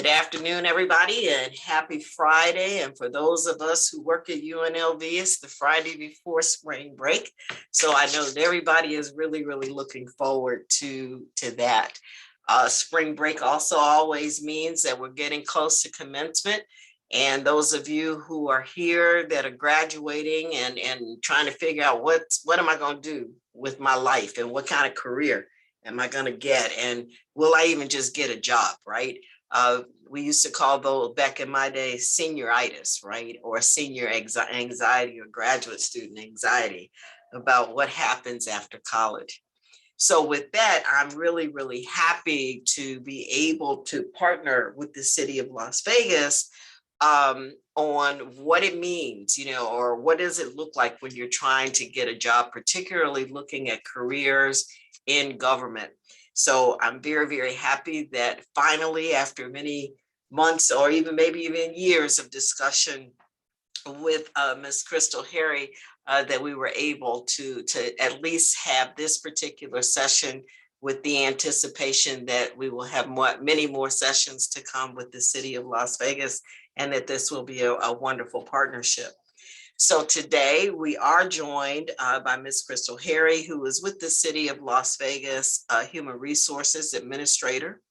Good afternoon, everybody, and happy Friday. And for those of us who work at UNLV, it's the Friday before spring break. So I know that everybody is really looking forward to that. Spring break also always means that we're getting close to commencement. And those of you who are here that are graduating and trying to figure out what am I going to do with my life and what kind of career am I going to get? And will I even just get a job, right? We used to call those back in my day senioritis, right? Or senior anxiety or graduate student anxiety about what happens after college. So with that, I'm really happy to be able to partner with the city of Las Vegas on what it means, or what does it look like when you're trying to get a job, particularly looking at careers in government. So I'm very happy that finally, after many months or maybe even years of discussion with Ms. Crystal Harry, that we were able to at least have this particular session, with the anticipation that we will have many more sessions to come with the city of Las Vegas, and that this will be a wonderful partnership. So today we are joined by Ms. Crystal Harry, who is with the City of Las Vegas Human Resources Administrator.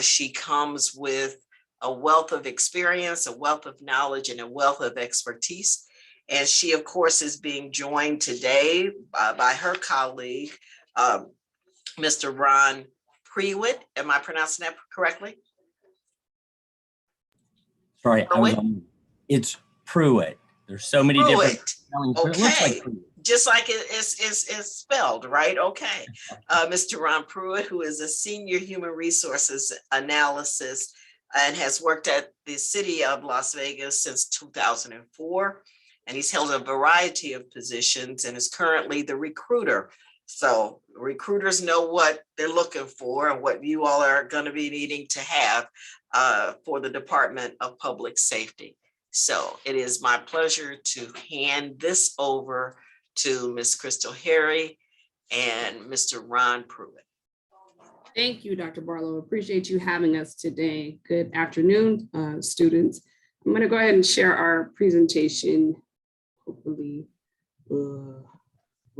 She comes with a wealth of experience, a wealth of knowledge, and a wealth of expertise. And she, of course, is being joined today by her colleague, Mr. Ron Pruitt. Am I pronouncing that correctly? Sorry, it's Pruitt. There's so many different spellings, but it looks like Pruitt. Just like it's spelled, right? Okay. Mr. Ron Pruitt, who is a senior human resources analysis and has worked at the city of Las Vegas since 2004. And he's held a variety of positions and is currently the recruiter. So recruiters know what they're looking for and what you all are going to be needing to have for the Department of Public Safety. So it is my pleasure to hand this over to Ms. Crystal Harry and Mr. Ron Pruitt. Thank you, Dr. Barlow. Appreciate you having us today. Good afternoon, students. I'm going to go ahead and share our presentation. Hopefully, we'll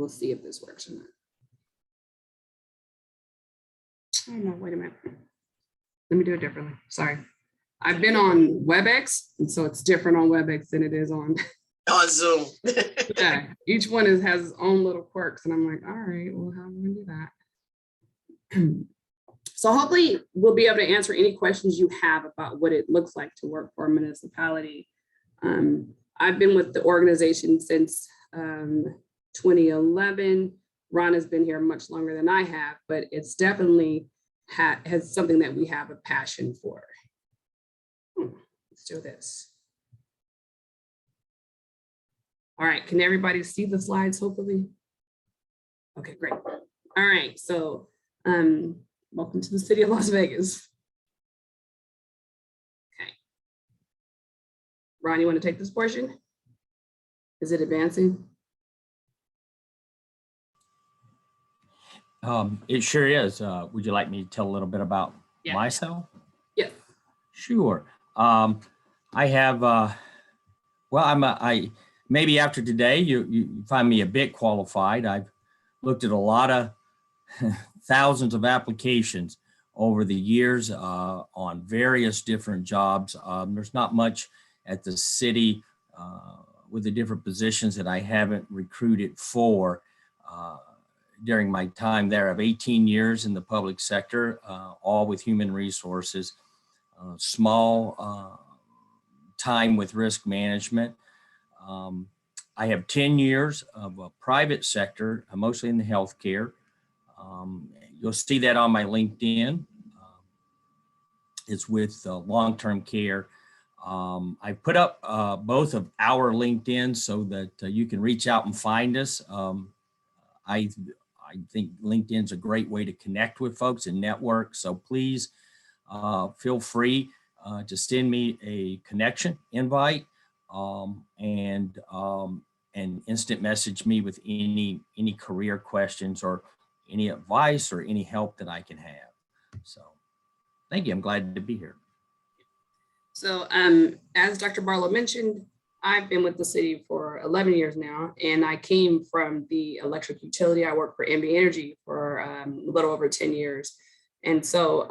see if this works or not. Oh no, wait a minute. Let me do it differently. Sorry. I've been on WebEx, and so it's different on WebEx than it is on Zoom. Yeah, each one has its own little quirks, and I'm like, all right, well, how am I gonna do that? So hopefully we'll be able to answer any questions you have about what it looks like to work for a municipality. I've been with the organization since 2011. Ron has been here much longer than I have, but it's definitely has something that we have a passion for. Let's do this. All right, can everybody see the slides, hopefully? Okay, great. All right, so welcome to the city of Las Vegas. Okay. Ron, you want to take this portion? Is it advancing? It sure is. Would you like me to tell a little bit about myself? Yeah. Sure. I have, well, maybe after today, you find me a bit qualified. I've looked at a lot of thousands of applications over the years on various different jobs. There's not much at the city with the different positions that I haven't recruited for. During my time there, I have 18 years in the public sector, all with human resources, small time with risk management. I have 10 years of a private sector, mostly in the healthcare. You'll see that on my LinkedIn. It's with long-term care. I put up both of our LinkedIn so that you can reach out and find us. I think LinkedIn's a great way to connect with folks and network. So please feel free to send me a connection invite and instant message me with any career questions or any advice or any help that I can have. So thank you. I'm glad to be here. So as Dr. Barlow mentioned, I've been with the city for 11 years now, and I came from the electric utility. I worked for NB Energy for a little over 10 years. And so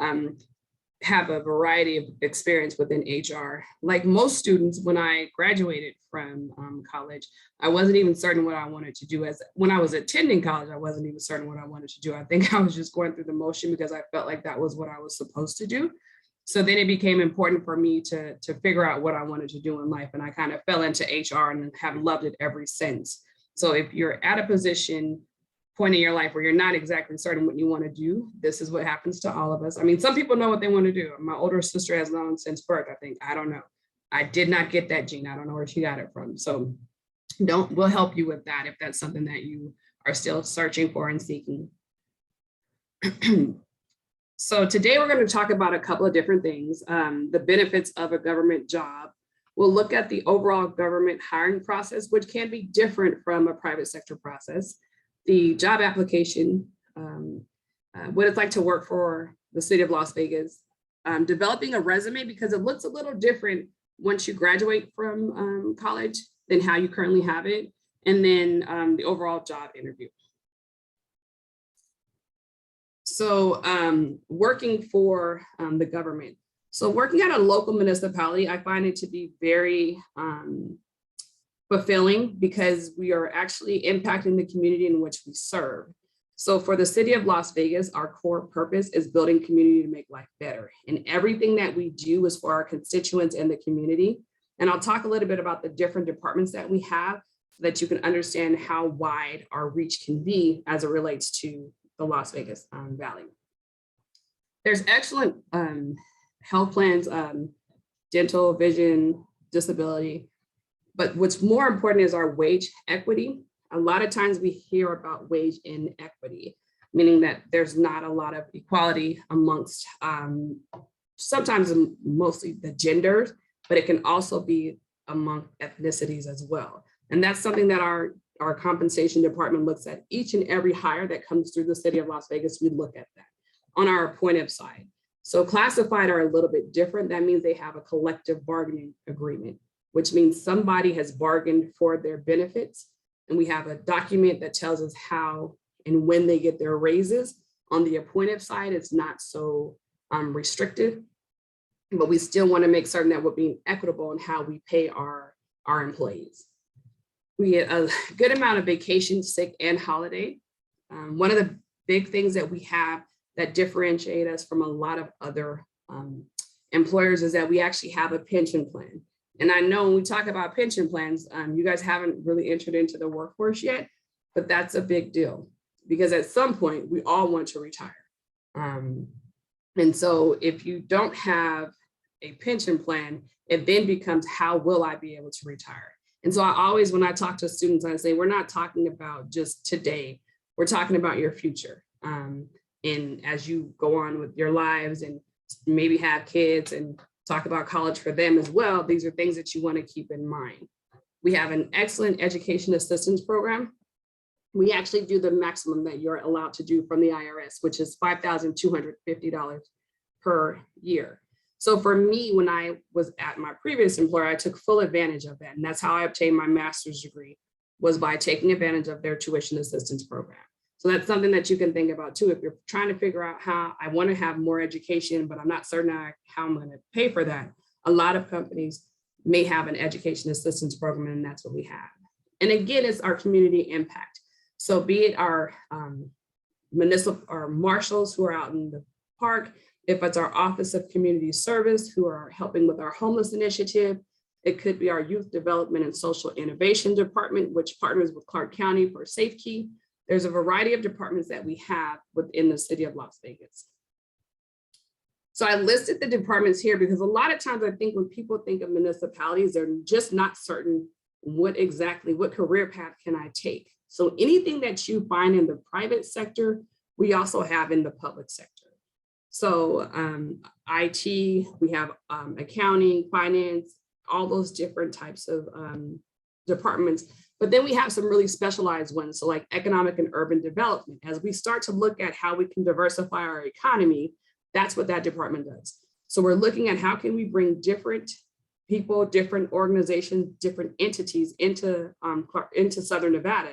have a variety of experience within HR. Like most students, when I graduated from college, I wasn't even certain what I wanted to do. As when I was attending college, I wasn't even certain what I wanted to do. I think I was just going through the motion because I felt like that was what I was supposed to do. So then it became important for me to figure out what I wanted to do in life. And I kind of fell into HR and have loved it ever since. So if you're at a point in your life where you're not exactly certain what you want to do, this is what happens to all of us. I mean, some people know what they want to do. My older sister has known since birth, I think. I don't know. I did not get that gene. I don't know where she got it from. So we'll help you with that if that's something that you are still searching for and seeking. So today we're going to talk about a couple of different things. The benefits of a government job. We'll look at the overall government hiring process, which can be different from a private sector process. The job application, what it's like to work for the city of Las Vegas, developing a resume because it looks a little different once you graduate from college than how you currently have it, and then the overall job interview. So working for the government. So working at a local municipality, I find it to be very fulfilling because we are actually impacting the community in which we serve. So for the city of Las Vegas, our core purpose is building community to make life better. And everything that we do is for our constituents and the community. And I'll talk a little bit about the different departments that we have so that you can understand how wide our reach can be as it relates to the Las Vegas Valley. There's excellent health plans, dental, vision, disability. But what's more important is our wage equity. A lot of times we hear about wage inequity, meaning that there's not a lot of equality amongst sometimes mostly the genders, but it can also be among ethnicities as well. And that's something that our compensation department looks at. Each and every hire that comes through the city of Las Vegas, we look at that on our appointive side. So classified are a little bit different. That means they have a collective bargaining agreement, which means somebody has bargained for their benefits. And we have a document that tells us how and when they get their raises. On the appointive side, it's not so restrictive, but we still want to make certain that we're being equitable in how we pay our employees. We get a good amount of vacation, sick, and holiday. One of the big things that we have that differentiate us from a lot of other employers is that we actually have a pension plan. And I know when we talk about pension plans, you guys haven't really entered into the workforce yet, but that's a big deal because at some point we all want to retire. And so if you don't have a pension plan, it then becomes how will I be able to retire? And so I always, when I talk to students, I say, we're not talking about just today, we're talking about your future. And as you go on with your lives and maybe have kids and talk about college for them as well, these are things that you want to keep in mind. We have an excellent education assistance program. We actually do the maximum that you're allowed to do from the IRS, which is $5,250 per year. So for me, when I was at my previous employer, I took full advantage of that. And that's how I obtained my master's degree, was by taking advantage of their tuition assistance program. So that's something that you can think about too. If you're trying to figure out how I want to have more education, but I'm not certain how I'm going to pay for that, a lot of companies may have an education assistance program, and that's what we have. And again, it's our community impact. So be it our municipal or marshals who are out in the park, if it's our Office of Community Service who are helping with our homeless initiative, it could be our Youth Development and Social Innovation Department, which partners with Clark County for SafeKey. There's a variety of departments that we have within the city of Las Vegas. So I listed the departments here because a lot of times I think when people think of municipalities, they're just not certain what career path can I take. So anything that you find in the private sector, we also have in the public sector. So IT, we have accounting, finance, all those different types of departments. But then we have some really specialized ones. So like economic and urban development. As we start to look at how we can diversify our economy, that's what that department does. So we're looking at how can we bring different people, different organizations, different entities into Southern Nevada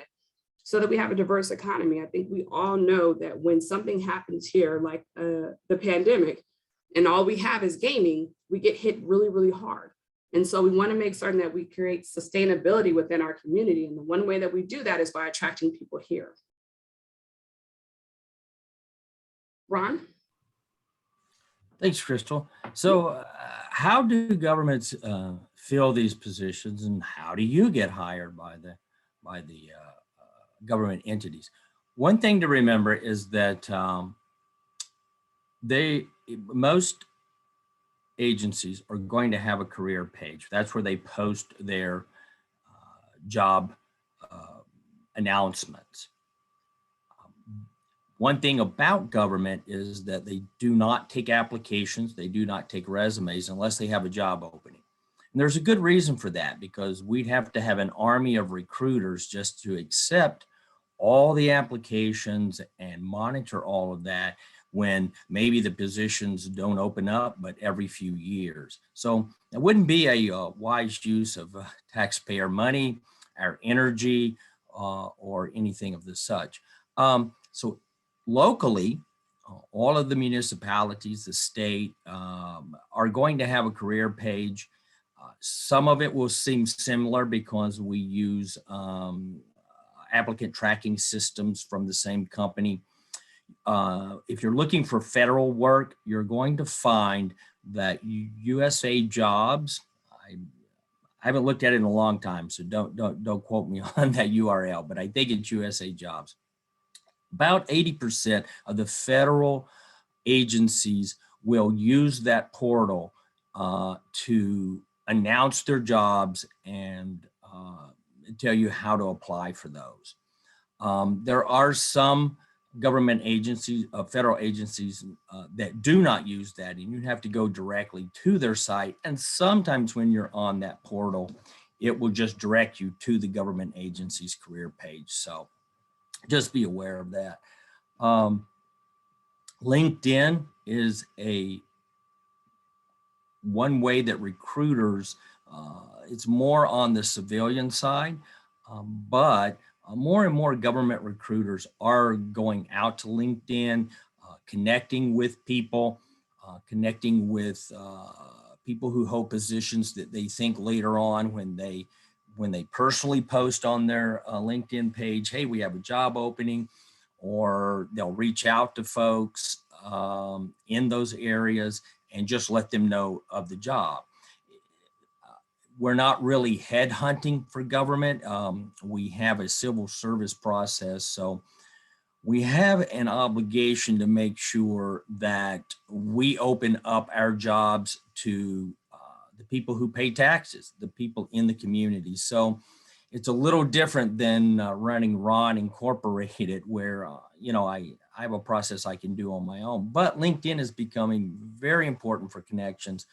so that we have a diverse economy. I think we all know that when something happens here, like the pandemic, and all we have is gaming, we get hit really, really hard. And so we want to make certain that we create sustainability within our community. And the one way that we do that is by attracting people here. Ron? Thanks, Crystal. So how do governments fill these positions, and how do you get hired by the government entities? One thing to remember is that most agencies are going to have a career page. That's where they post their job announcements. One thing about government is that they do not take applications, they do not take resumes unless they have a job opening. And there's a good reason for that, because we'd have to have an army of recruiters just to accept all the applications and monitor all of that when maybe the positions don't open up, but every few years. So it wouldn't be a wise use of taxpayer money, our energy, or anything of the such. So locally, all of the municipalities, the state, are going to have a career page. Some of it will seem similar because we use applicant tracking systems from the same company. If you're looking for federal work, you're going to find that USA Jobs, I haven't looked at it in a long time, so don't quote me on that URL, but I think it's USA Jobs. About 80% of the federal agencies will use that portal to announce their jobs and tell you how to apply for those. There are some government agencies, federal agencies that do not use that, and you have to go directly to their site. And sometimes when you're on that portal, it will just direct you to the government agency's career page. So just be aware of that. LinkedIn is one way that recruiters, it's more on the civilian side, but more and more government recruiters are going out to LinkedIn, connecting with people, connecting with people who hold positions that they think later on when they personally post on their LinkedIn page, hey, we have a job opening, or they'll reach out to folks in those areas and just let them know of the job. We're not really headhunting for government. We have a civil service process. So we have an obligation to make sure that we open up our jobs to the people who pay taxes, the people in the community. So it's a little different than running Ron Incorporated, where I have a process I can do on my own. But LinkedIn is becoming very important for connections,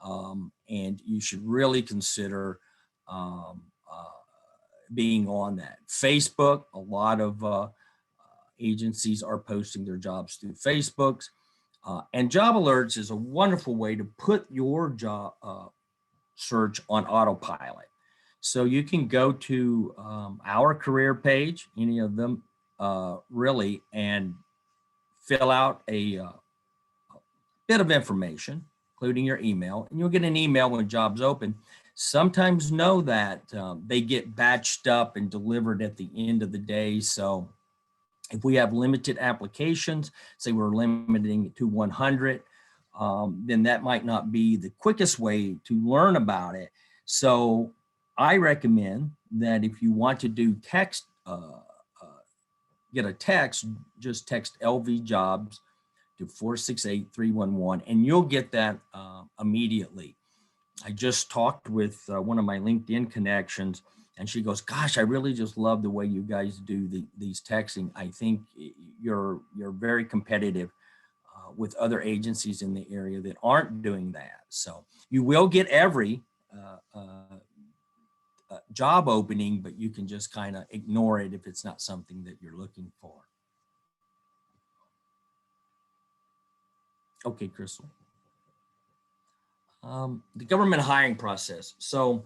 and you should really consider being on that. Facebook, a lot of agencies are posting their jobs through Facebooks. And Job Alerts is a wonderful way to put your job search on autopilot. So you can go to our career page, any of them really, and fill out a bit of information, including your email, and you'll get an email when jobs open. Sometimes know that they get batched up and delivered at the end of the day. So if we have limited applications, say we're limiting it to 100, then that might not be the quickest way to learn about it. So I recommend that if you want to do text, get a text, just text LV Jobs to 468-311, and you'll get that immediately. I just talked with one of my LinkedIn connections, and she goes, gosh, I really just love the way you guys do these texting. I think you're very competitive with other agencies in the area that aren't doing that. So you will get every job opening, but you can just kind of ignore it if it's not something that you're looking for. Okay, Crystal. The government hiring process. So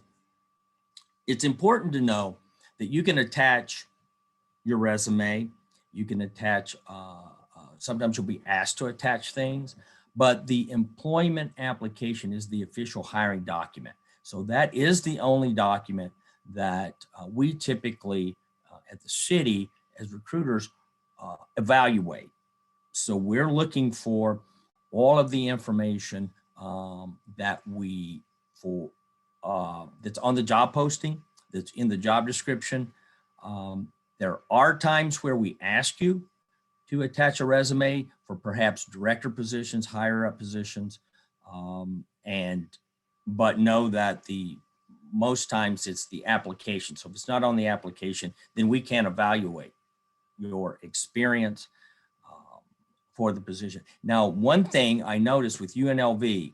it's important to know that you can attach your resume, you can attach, sometimes you'll be asked to attach things, but the employment application is the official hiring document. So that is the only document that we typically at the city as recruiters evaluate. So we're looking for all of the information that we for that's on the job posting, that's in the job description. There are times where we ask you to attach a resume for perhaps director positions, higher up positions, but know that most times it's the application. So if it's not on the application, then we can't evaluate your experience for the position. Now, one thing I noticed with UNLV,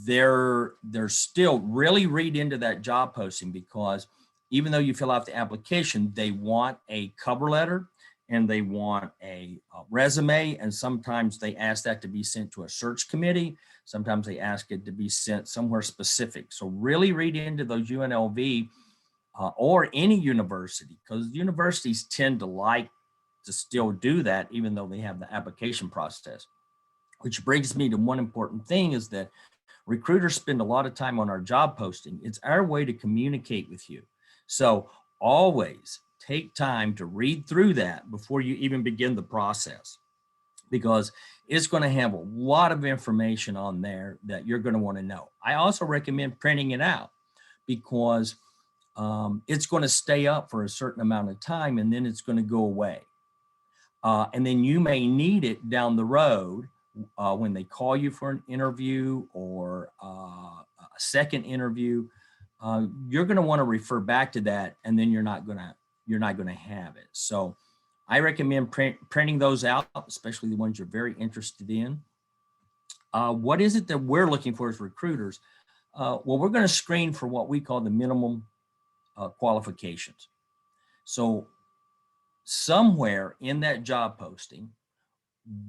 they're still really read into that job posting, because even though you fill out the application, they want a cover letter and they want a resume. And sometimes they ask that to be sent to a search committee. Sometimes they ask it to be sent somewhere specific. So really read into those UNLV or any university, because universities tend to like to still do that, even though they have the application process. Which brings me to one important thing, is that recruiters spend a lot of time on our job posting. It's our way to communicate with you. So always take time to read through that before you even begin the process, because it's going to have a lot of information on there that you're going to want to know. I also recommend printing it out, because it's going to stay up for a certain amount of time and then it's going to go away. And then you may need it down the road when they call you for an interview or a second interview. You're going to want to refer back to that, and then you're not going to have it. So I recommend printing those out, especially the ones you're very interested in. What is it that we're looking for as recruiters? Well, we're going to screen for what we call the minimum qualifications. So somewhere in that job posting,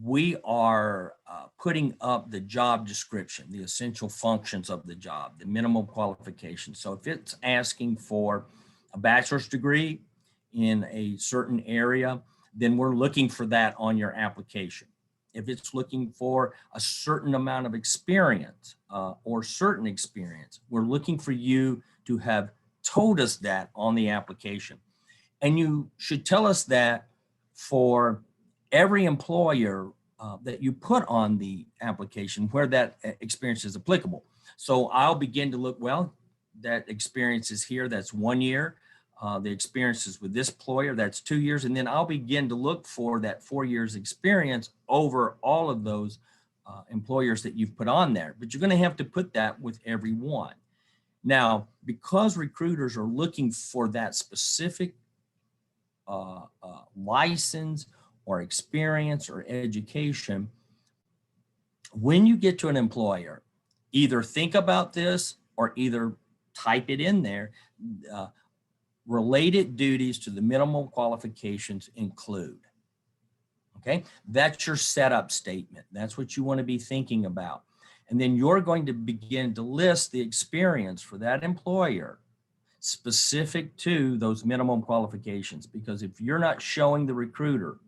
we are putting up the job description, the essential functions of the job, the minimum qualifications. So if it's asking for a bachelor's degree in a certain area, then we're looking for that on your application. If it's looking for a certain amount of experience or certain experience, we're looking for you to have told us that on the application. And you should tell us that for every employer that you put on the application where that experience is applicable. So I'll begin to look, well, that experience is here, that's 1 year. The experience is with this employer, that's 2 years. And then I'll begin to look for that 4 years experience over all of those employers that you've put on there. But you're going to have to put that with every one. Now, because recruiters are looking for that specific license or experience or education, when you get to an employer, either think about this or either type it in there. Related duties to the minimum qualifications include. Okay, that's your setup statement. That's what you want to be thinking about. And then you're going to begin to list the experience for that employer specific to those minimum qualifications. Because if you're not showing the recruiter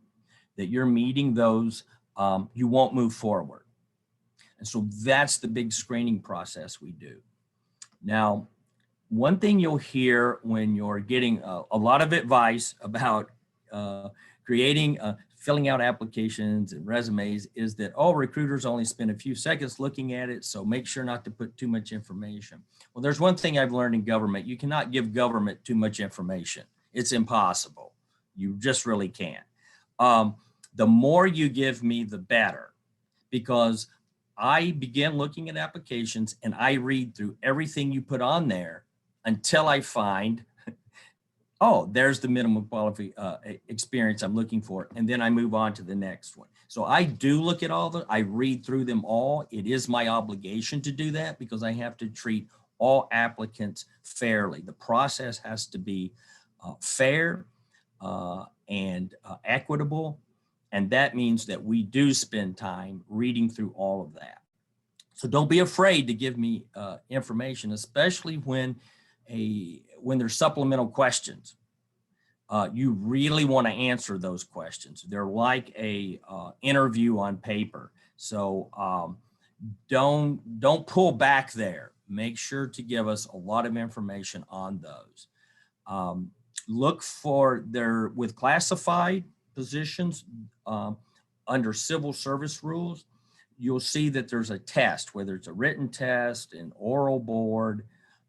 that you're meeting those, you won't move forward. And so that's the big screening process we do. Now, one thing you'll hear when you're getting a lot of advice about creating, filling out applications and resumes is that, oh, recruiters only spend a few seconds looking at it, so make sure not to put too much information. Well, there's one thing I've learned in government. You cannot give government too much information. It's impossible. You just really can't. The more you give me, the better, because I begin looking at applications and I read through everything you put on there until I find, oh, there's the minimum experience I'm looking for. And then I move on to the next one. So I do look at I read through them all. It is my obligation to do that because I have to treat all applicants fairly. The process has to be fair and equitable. And that means that we do spend time reading through all of that. So don't be afraid to give me information, especially when there's supplemental questions. You really want to answer those questions. They're like a interview on paper. So don't pull back there. Make sure to give us a lot of information on those. Look for with classified positions under civil service rules, you'll see that there's a test, whether it's a written test, an oral board,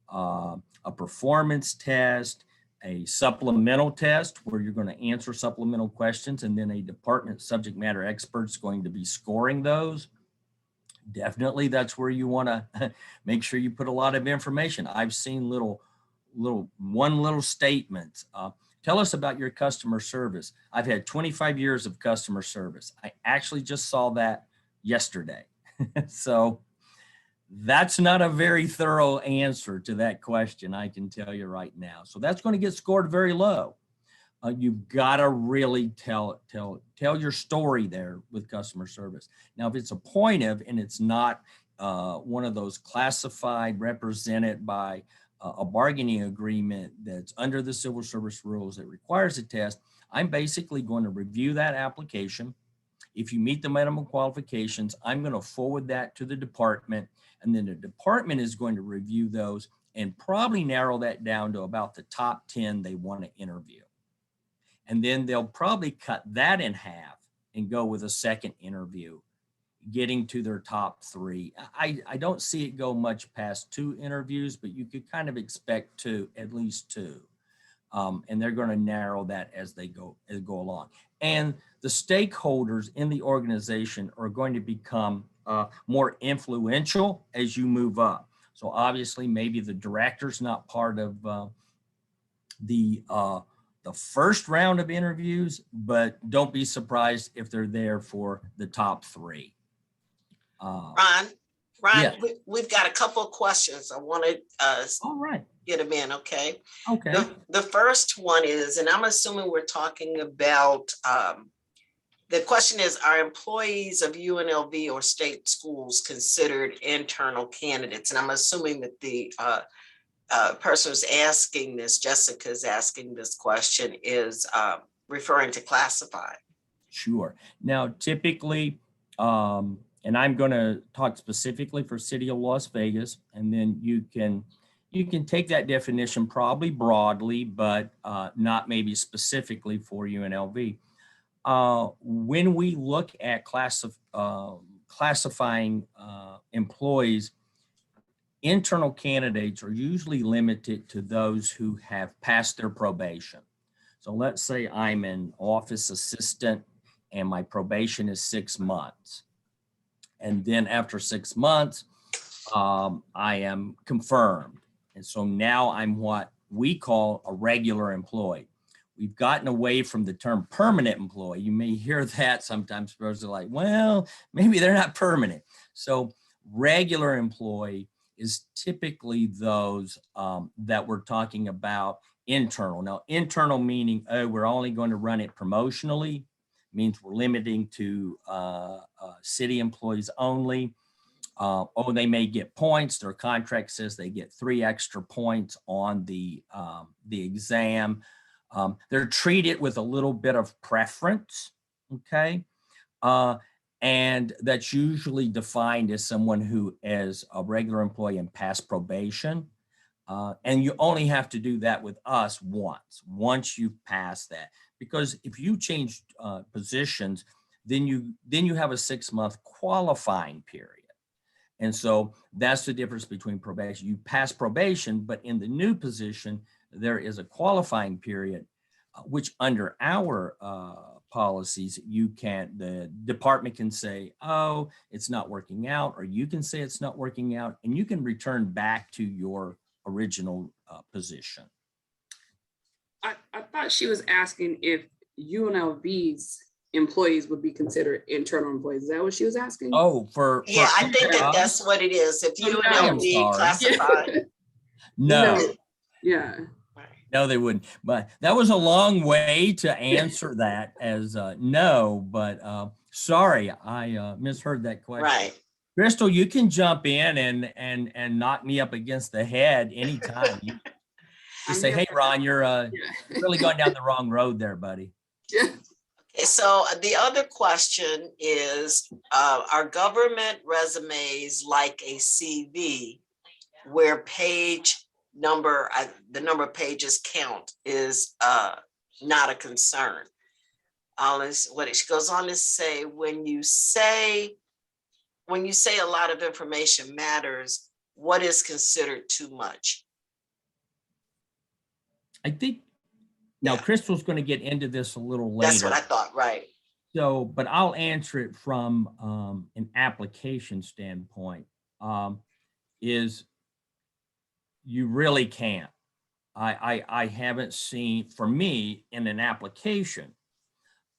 a performance test, a supplemental test where you're going to answer supplemental questions, and then a department subject matter expert is going to be scoring those. Definitely that's where you want to make sure you put a lot of information. I've seen one little statement. Tell us about your customer service. I've had 25 years of customer service. I actually just saw that yesterday. So that's not a very thorough answer to that question, I can tell you right now. So that's going to get scored very low. You've got to really tell your story there with customer service. Now, if it's appointive and it's not one of those classified, represented by a bargaining agreement that's under the civil service rules that requires a test, I'm basically going to review that application. If you meet the minimum qualifications, I'm going to forward that to the department, and then the department is going to review those and probably narrow that down to about the top 10 they want to interview. And then they'll probably cut that in half and go with a second interview, getting to their top 3. I don't see it go much past 2 interviews, but you could kind of expect at least 2. And they're going to narrow that as they go along. And the stakeholders in the organization are going to become more influential as you move up. So obviously, maybe the director's not part of the first round of interviews, but don't be surprised if they're there for the top 3. Ron, yeah. we've got a couple of questions. I wanted All right. get them in, okay? Okay. The first one is, and I'm assuming we're talking about, the question is, are employees of UNLV or state schools considered internal candidates? And I'm assuming that the person who's asking this, Jessica's asking this question, is referring to classified. Sure. Now, typically, and I'm going to talk specifically for City of Las Vegas, and then you can take that definition probably broadly, but not maybe specifically for UNLV. When we look at classifying employees, internal candidates are usually limited to those who have passed their probation. So let's say I'm an office assistant and my probation is 6 months. And then after 6 months, I am confirmed. And so now I'm what we call a regular employee. We've gotten away from the term permanent employee. You may hear that sometimes. People are like, well, maybe they're not permanent. So regular employee is typically those that we're talking about internal. Now, internal meaning, we're only going to run it promotionally, means we're limiting to city employees only. They may get points. Their contract says they get 3 extra points on the exam. They're treated with a little bit of preference, okay? And that's usually defined as someone who is a regular employee and passed probation. And you only have to do that with us once you've passed that. Because if you change positions, then you have a 6-month qualifying period. And so that's the difference between probation. You pass probation, but in the new position, there is a qualifying period, which under our policies, the department can say, oh, it's not working out, or you can say it's not working out, and you can return back to your original position. I thought she was asking if UNLV's employees would be considered internal employees. Is that what she was asking? Oh, Yeah, I think that's what it is. If UNLV classified. No. Yeah. No, they wouldn't. But that was a long way to answer that as no, but sorry, I misheard that question. Right. Crystal, you can jump in and knock me up against the head anytime. You I'm just say, here hey, for Ron, you're Yeah. really going down the wrong road there, buddy. Yeah. Okay, so the other question is, are government resumes like a CV where page number, the number of pages count is not a concern? What it goes on to say, when you say a lot of information matters, what is considered too much? I think now Yeah. Crystal's going to get into this a little That's later. what I thought, right? So, but I'll answer it from an application standpoint. Is you really can't. I haven't seen, for me, in an application,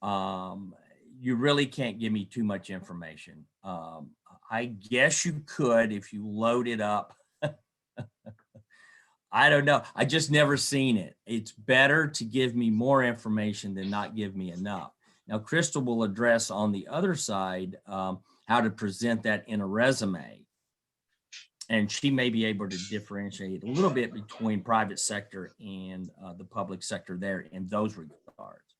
you really can't give me too much information. I guess you could if you load it up. I don't know. I just never seen it. It's better to give me more information than not give me enough. Now, Crystal will address on the other side how to present that in a resume. And she may be able to differentiate a little bit between private sector and the public sector there in those regards.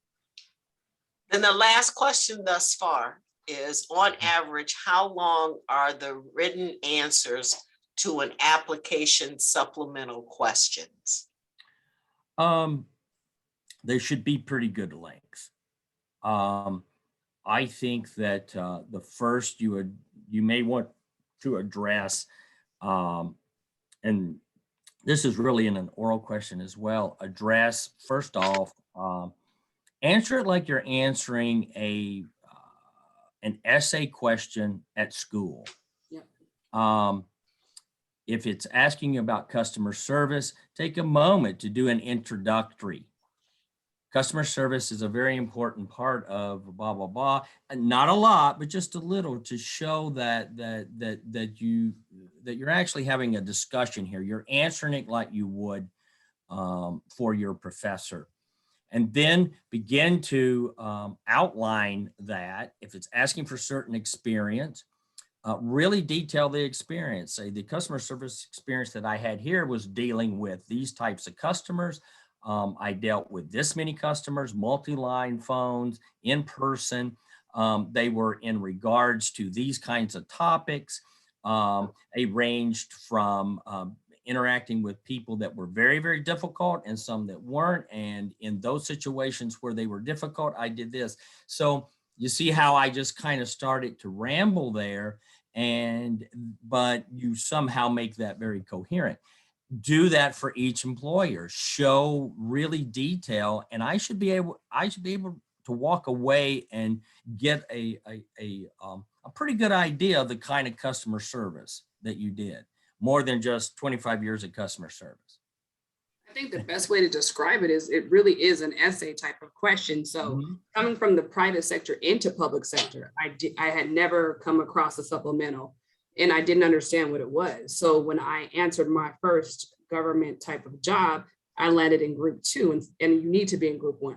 Then the last question thus far is, on average, how long are the written answers to an application supplemental questions? They should be pretty good length. I think that the first you may want to address, and this is really in an oral question as well, address first off, answer it like you're answering an essay question at school. Yep. If it's asking you about customer service, take a moment to do an introductory. Customer service is a very important part of blah, blah, blah. And not a lot, but just a little to show that you're actually having a discussion here. You're answering it like you would for your professor. And then begin to outline that. If it's asking for certain experience, really detail the experience. Say the customer service experience that I had here was dealing with these types of customers. I dealt with this many customers, multi-line phones, in person. They were in regards to these kinds of topics. They ranged from interacting with people that were very, very difficult and some that weren't. And in those situations where they were difficult, I did this. So you see how I just kind of started to ramble there, but you somehow make that very coherent. Do that for each employer, show really detail, and I should be able to walk away and get a pretty good idea of the kind of customer service that you did, more than just 25 years of customer service. I think the best way to describe it is it really is an essay type of question. So coming from the private sector into public sector, I had never come across a supplemental and I didn't understand what it was. So when I answered my first government type of job, I landed in group 2 and you need to be in group 1.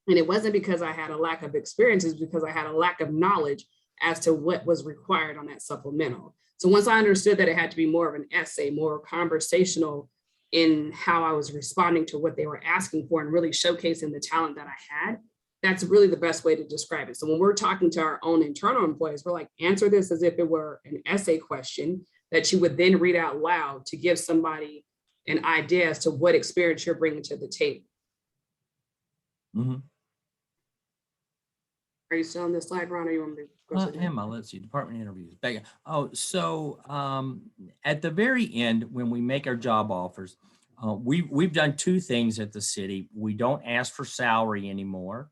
And it wasn't because I had a lack of experience, it's because I had a lack of knowledge as to what was required on that supplemental. So once I understood that it had to be more of an essay, more conversational in how I was responding to what they were asking for and really showcasing the talent that I had, that's really the best way to describe it. So when we're talking to our own internal employees, we're like, answer this as if it were an essay question that you would then read out loud to give somebody an idea as to what experience you're bringing to the table. Mm-hmm. Are you still on this slide, Ron, or you want me to go to the Emma, let's see, department interviews. Oh, so at the very end, when we make our job offers, we've done 2 things at the city. We don't ask for salary anymore.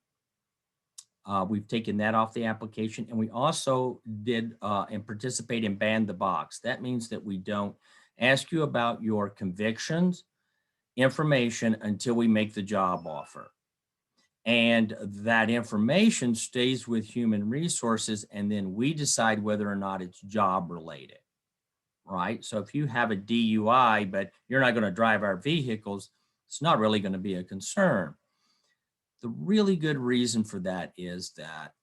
We've taken that off the application, and we also did and participate in Ban the Box. That means that we don't ask you about your convictions, information until we make the job offer. And that information stays with human resources, and then we decide whether or not it's job related, right? So if you have a DUI, but you're not going to drive our vehicles, it's not really going to be a concern. The really good reason for that is that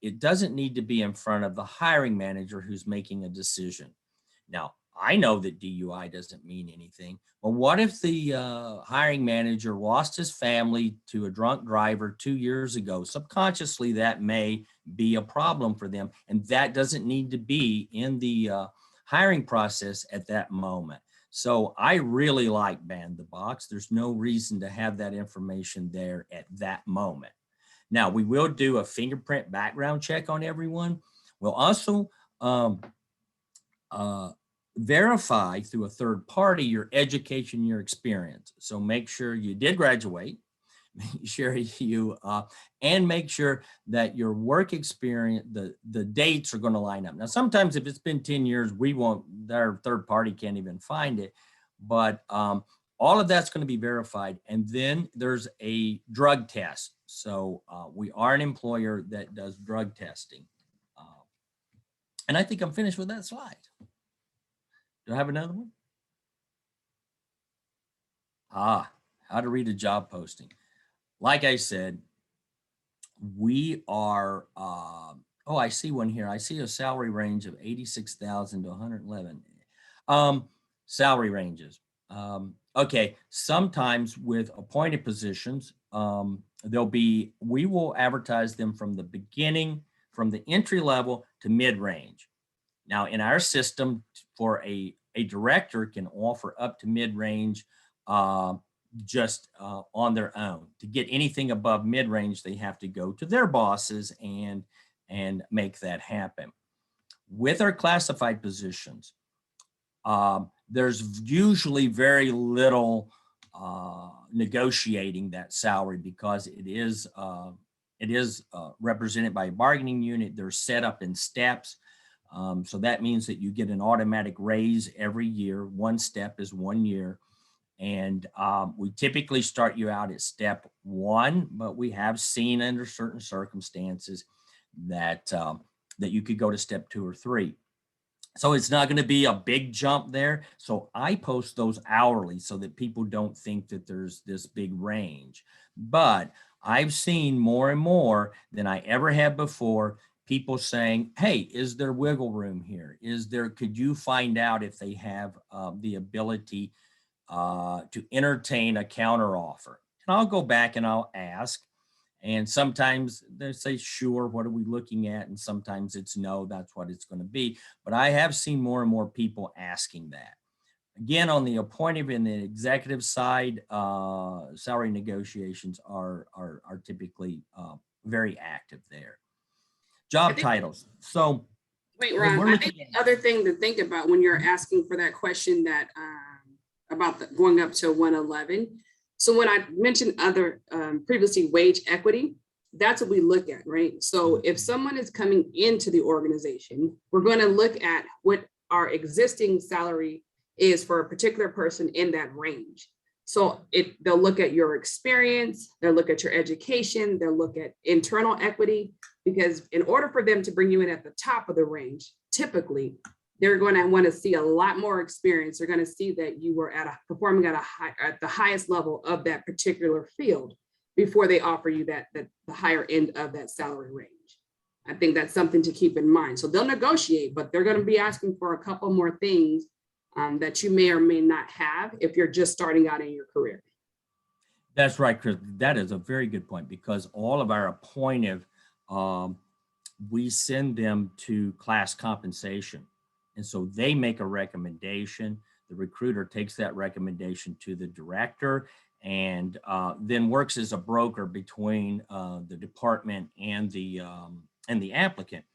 it doesn't need to be in front of the hiring manager who's making a decision. Now, I know that DUI doesn't mean anything, but what if the hiring manager lost his family to a drunk driver 2 years ago? Subconsciously, that may be a problem for them, and that doesn't need to be in the hiring process at that moment. So I really like Ban the Box. There's no reason to have that information there at that moment. Now, we will do a fingerprint background check on everyone. We'll also verify through a third party your education, your experience. So make sure you did graduate, make sure you, and make sure that your work experience, the dates are going to line up. Now, sometimes if it's been 10 years, we won't, our third party can't even find it, but all of that's going to be verified. And then there's a drug test. So we are an employer that does drug testing. And I think I'm finished with that slide. Do I have another one? How to read a job posting. Like I said, we are, I see one here. I see a salary range of 86,000 to 111. Salary ranges. Okay, sometimes with appointed positions, we will advertise them from the beginning, from the entry level to mid-range. Now, in our system, for a director can offer up to mid-range just on their own. To get anything above mid-range, they have to go to their bosses and make that happen. With our classified positions, there's usually very little negotiating that salary because it is represented by a bargaining unit. They're set up in steps. So that means that you get an automatic raise every year. One step is 1 year. And we typically start you out at step 1, but we have seen under certain circumstances that you could go to step 2 or 3. So it's not going to be a big jump there. So I post those hourly so that people don't think that there's this big range. But I've seen more and more than I ever have before, people saying, hey, is there wiggle room here? Could you find out if they have the ability to entertain a counter offer? And I'll go back and I'll ask. And sometimes they say, sure, what are we looking at? And sometimes it's no, that's what it's going to be. But I have seen more and more people asking that. Again, on the appointed and the executive side, salary negotiations are typically very active there. Job titles. So wait, Ron, I think the other thing to think about when you're asking for that question that about going up to 111. So when I mentioned other previously wage equity, that's what we look at, right? So if someone is coming into the organization, we're going to look at what our existing salary is for a particular person in that range. So they'll look at your experience, they'll look at your education, they'll look at internal equity, because in order for them to bring you in at the top of the range, typically, they're going to want to see a lot more experience. They're going to see that you were performing at the highest level of that particular field before they offer you the higher end of that salary range. I think that's something to keep in mind. So they'll negotiate, but they're going to be asking for a couple more things that you may or may not have if you're just starting out in your career. That's right, Chris. That is a very good point, because all of our appointed, we send them to class compensation. And so they make a recommendation. The recruiter takes that recommendation to the director and then works as a broker between the department and the applicant.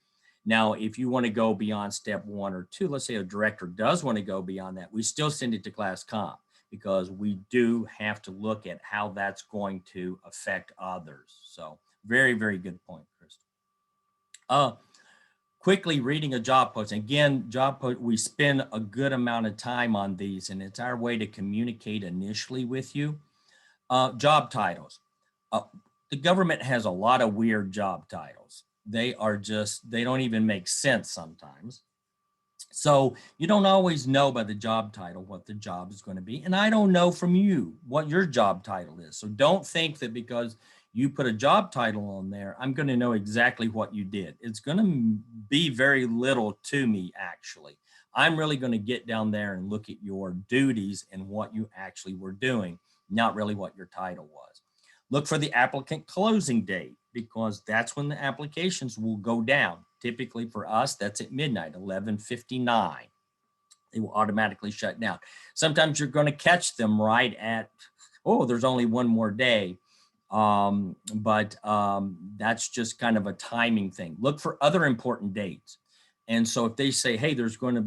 Now, if you want to go beyond step 1 or 2, let's say a director does want to go beyond that, we still send it to class comp, because we do have to look at how that's going to affect others. So very, very good point, Crystal. Quickly reading a job post. Again, we spend a good amount of time on these, and it's our way to communicate initially with you. Job titles. The government has a lot of weird job titles. They don't even make sense sometimes. So you don't always know by the job title what the job is going to be. And I don't know from you what your job title is. So don't think that because you put a job title on there, I'm going to know exactly what you did. It's going to be very little to me, actually. I'm really going to get down there and look at your duties and what you actually were doing, not really what your title was. Look for the applicant closing date, because that's when the applications will go down. Typically for us, that's at midnight, 11:59. They will automatically shut down. Sometimes you're going to catch them right at, oh, there's only one more day. But that's just kind of a timing thing. Look for other important dates. And so if they say, hey,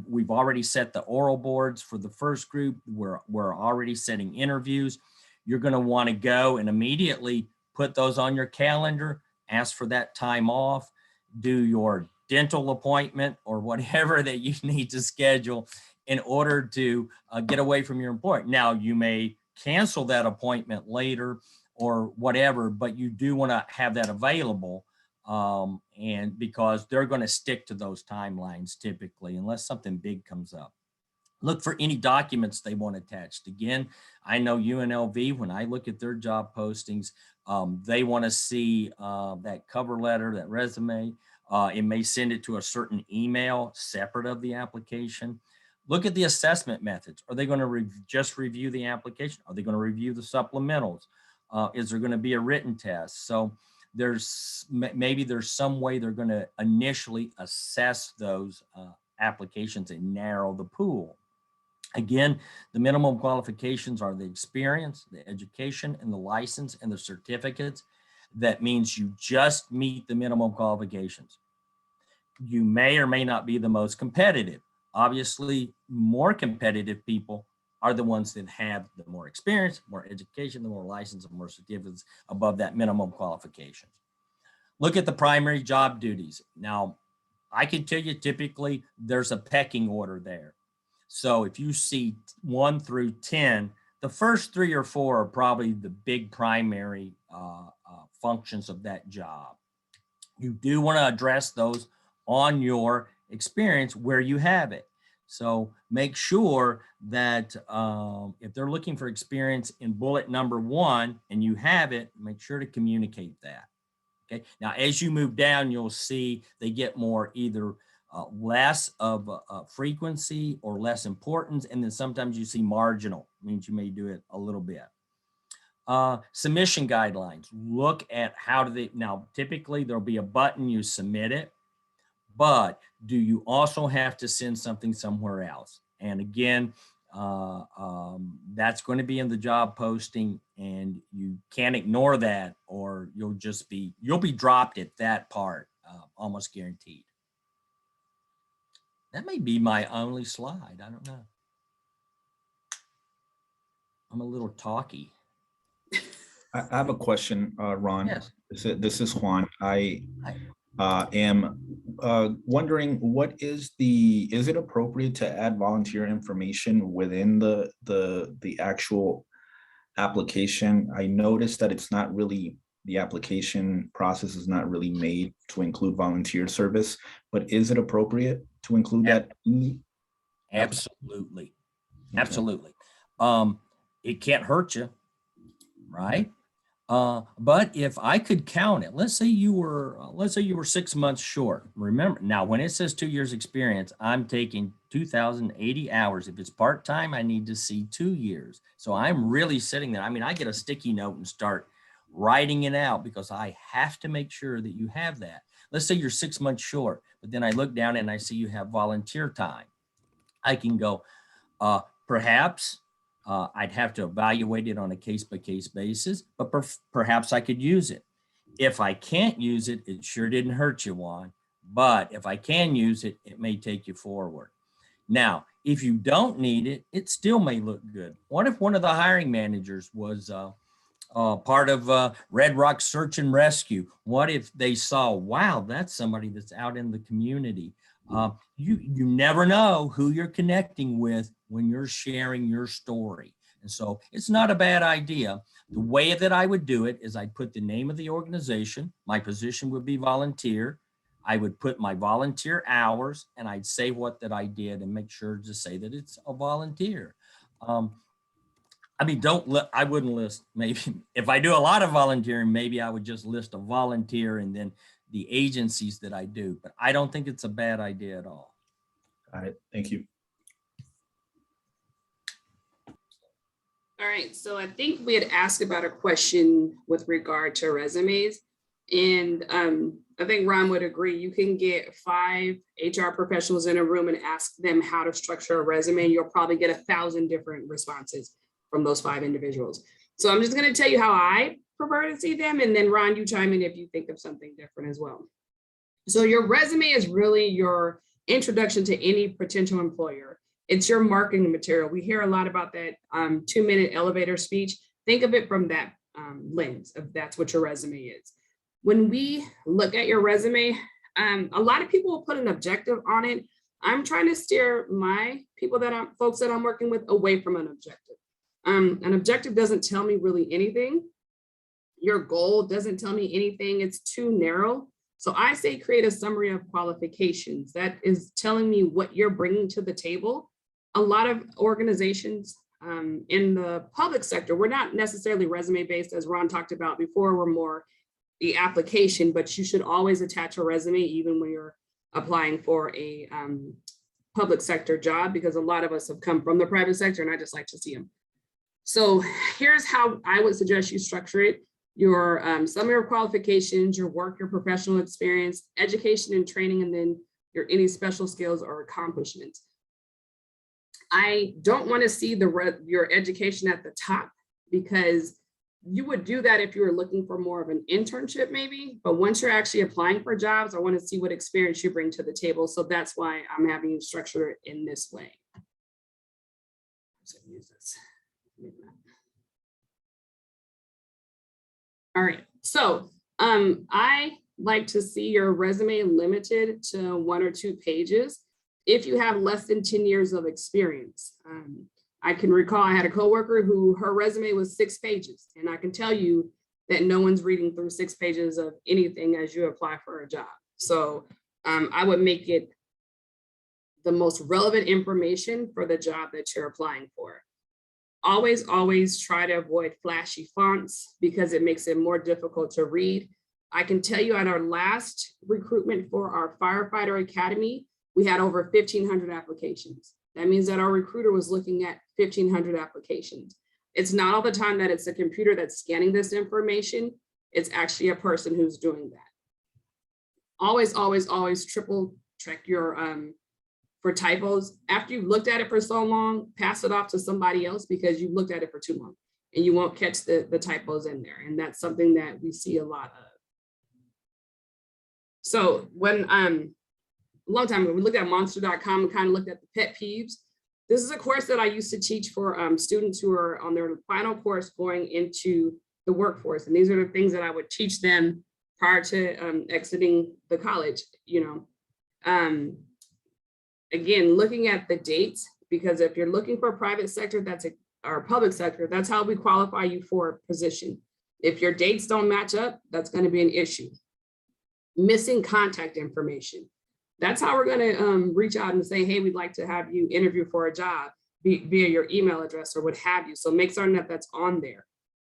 we've already set the oral boards for the first group, we're already setting interviews, you're going to want to go and immediately put those on your calendar, ask for that time off, do your dental appointment or whatever that you need to schedule in order to get away from your employer. Now, you may cancel that appointment later or whatever, but you do want to have that available, and because they're going to stick to those timelines typically, unless something big comes up. Look for any documents they want attached. Again, I know UNLV, when I look at their job postings, they want to see that cover letter, that resume. It may send it to a certain email separate of the application. Look at the assessment methods. Are they going to just review the application? Are they going to review the supplementals? Is there going to be a written test? So maybe there's some way they're going to initially assess those applications and narrow the pool. Again, the minimum qualifications are the experience, the education, and the license and the certificates. That means you just meet the minimum qualifications. You may or may not be the most competitive. Obviously, more competitive people are the ones that have the more experience, more education, the more license, and more certificates above that minimum qualifications. Look at the primary job duties. Now, I can tell you typically there's a pecking order there. So if you see 1 through 10, the first 3 or 4 are probably the big primary functions of that job. You do want to address those on your experience where you have it. So make sure that if they're looking for experience in bullet number 1 and you have it, make sure to communicate that. Okay. Now, as you move down, you'll see they get more either less of frequency or less importance. And then sometimes you see marginal, means you may do it a little bit. Submission guidelines. Look at how do they, now typically there'll be a button, you submit it, but do you also have to send something somewhere else? And again, that's going to be in the job posting, and you can't ignore that, or you'll be dropped at that part, almost guaranteed. That may be my only slide. I don't know. I'm a little talky. I have a question, Ron. Yes. This is Juan. I am wondering, is it appropriate to add volunteer information within the actual application? I noticed that it's not really, the application process is not really made to include volunteer service, but is it appropriate to include that? Absolutely. Okay. Absolutely. It can't hurt you, right? But if I could count it, let's say you were 6 months short. Remember, now when it says 2 years experience, I'm taking 2,080 hours. If it's part-time, I need to see 2 years. So I'm really sitting there. I mean, I get a sticky note and start writing it out because I have to make sure that you have that. Let's say you're 6 months short, but then I look down and I see you have volunteer time. I can go, perhaps I'd have to evaluate it on a case-by-case basis, but perhaps I could use it. If I can't use it, it sure didn't hurt you, Juan. But if I can use it, it may take you forward. Now, if you don't need it, it still may look good. What if one of the hiring managers was part of Red Rock Search and Rescue? What if they saw, wow, that's somebody that's out in the community? You never know who you're connecting with when you're sharing your story. And so it's not a bad idea. The way that I would do it is I'd put the name of the organization. My position would be volunteer. I would put my volunteer hours, and I'd say what that I did and make sure to say that it's a volunteer. I mean, I wouldn't list, maybe, if I do a lot of volunteering, maybe I would just list a volunteer and then the agencies that I do, but I don't think it's a bad idea at all. Got it. Thank you. All right, so I think we had asked about a question with regard to resumes. And I think Ron would agree, you can get 5 HR professionals in a room and ask them how to structure a resume. You'll probably get 1,000 different responses from those 5 individuals. So I'm just gonna tell you how I prefer to see them. And then Ron, you chime in if you think of something different as well. So your resume is really your introduction to any potential employer. It's your marketing material. We hear a lot about that 2-minute elevator speech. Think of it from that lens, if that's what your resume is. When we look at your resume, a lot of people will put an objective on it. I'm trying to steer my folks that I'm working with away from an objective. An objective doesn't tell me really anything. Your goal doesn't tell me anything. It's too narrow. So I say create a summary of qualifications. That is telling me what you're bringing to the table. A lot of organizations in the public sector, we're not necessarily resume based, as Ron talked about before, we're more the application, but you should always attach a resume even when you're applying for a public sector job, because a lot of us have come from the private sector and I just like to see them. So here's how I would suggest you structure it. Your summary of qualifications, your work, your professional experience, education and training, and then your any special skills or accomplishments. I don't want to see your education at the top, because you would do that if you were looking for more of an internship maybe, but once you're actually applying for jobs, I want to see what experience you bring to the table. So that's why I'm having you structure it in this way. So use this. All right, so I like to see your resume limited to 1 or 2 pages if you have less than 10 years of experience. I can recall I had a coworker who her resume was 6 pages, and I can tell you that no one's reading through 6 pages of anything as you apply for a job. So I would make it the most relevant information for the job that you're applying for. Always, always try to avoid flashy fonts because it makes it more difficult to read. I can tell you at our last recruitment for our firefighter academy, we had over 1,500 applications. That means that our recruiter was looking at 1,500 applications. It's not all the time that it's a computer that's scanning this information. It's actually a person who's doing that. Always, always, always triple check your for typos. After you've looked at it for so long, pass it off to somebody else because you've looked at it for too long and you won't catch the typos in there. And that's something that we see a lot of. So when a long time ago, we looked at monster.com and kind of looked at the pet peeves. This is a course that I used to teach for students who are on their final course going into the workforce. And these are the things that I would teach them prior to exiting the college, you know. Again, looking at the dates, because if you're looking for a private sector, or public sector, that's how we qualify you for a position. If your dates don't match up, that's going to be an issue. Missing contact information. That's how we're going to reach out and say, hey, we'd like to have you interview for a job via your email address or what have you. So make certain that that's on there.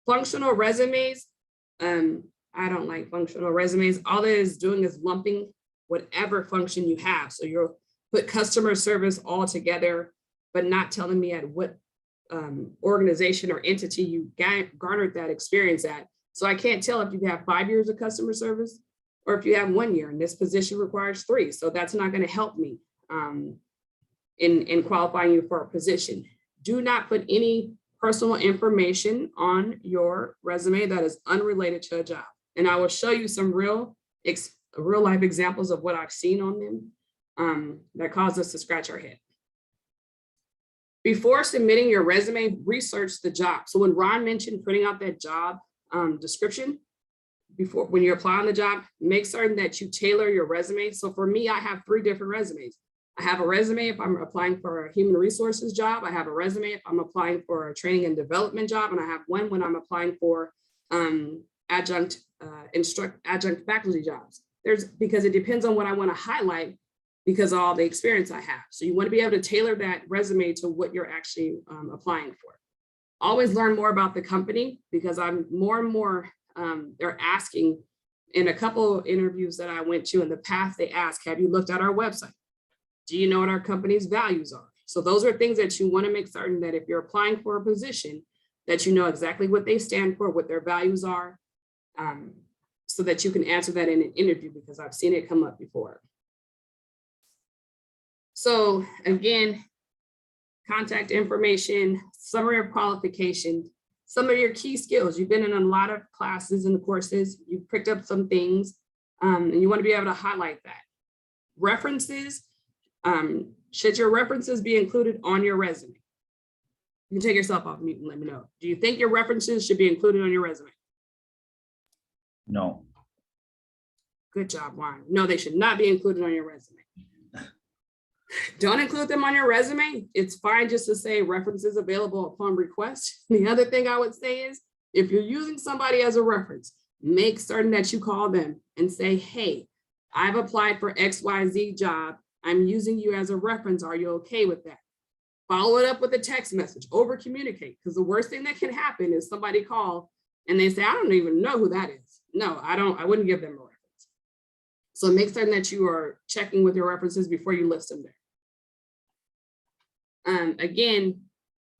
Functional resumes. I don't like functional resumes. All it is doing is lumping whatever function you have. So you'll put customer service all together, but not telling me at what organization or entity you garnered that experience at. So I can't tell if you have 5 years of customer service or if you have 1 year, and this position requires 3. So that's not going to help me in qualifying you for a position. Do not put any personal information on your resume that is unrelated to a job. And I will show you some real life examples of what I've seen on them that cause us to scratch our head. Before submitting your resume, research the job. So when Ron mentioned putting out that job description, when you apply on the job, make certain that you tailor your resume. So for me, I have 3 different resumes. I have a resume if I'm applying for a human resources job. I have a resume if I'm applying for a training and development job. And I have one when I'm applying for adjunct faculty jobs. Because it depends on what I want to highlight because of all the experience I have. So you want to be able to tailor that resume to what you're actually applying for. Always learn more about the company, because I'm more and more, they're asking in a couple of interviews that I went to in the past, they ask, have you looked at our website? Do you know what our company's values are? So those are things that you want to make certain that if you're applying for a position, that you know exactly what they stand for, what their values are, so that you can answer that in an interview, because I've seen it come up before. So again, contact information, summary of qualifications, some of your key skills. You've been in a lot of classes and courses, you've picked up some things, and you want to be able to highlight that. References, should your references be included on your resume? You can take yourself off mute and let me know. Do you think your references should be included on your resume? No. Good job, Juan. No, they should not be included on your resume. Don't include them on your resume. It's fine just to say references available upon request. The other thing I would say is, if you're using somebody as a reference, make certain that you call them and say, hey, I've applied for XYZ job. I'm using you as a reference. Are you okay with that? Follow it up with a text message, over communicate, because the worst thing that can happen is somebody call and they say, I don't even know who that is. No, I wouldn't give them a reference. So make certain that you are checking with your references before you list them there. Again,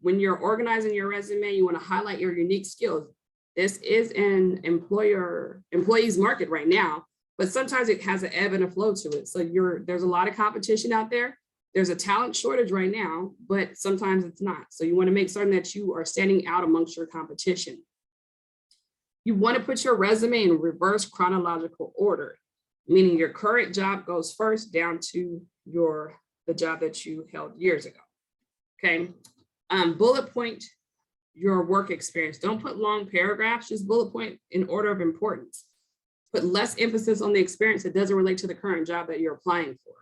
when you're organizing your resume, you want to highlight your unique skills. This is an employees market right now, but sometimes it has an ebb and a flow to it. So there's a lot of competition out there. There's a talent shortage right now, but sometimes it's not. So you want to make certain that you are standing out amongst your competition. You want to put your resume in reverse chronological order, meaning your current job goes first down to the job that you held years ago. Okay, bullet point your work experience. Don't put long paragraphs, just bullet point in order of importance. Put less emphasis on the experience that doesn't relate to the current job that you're applying for.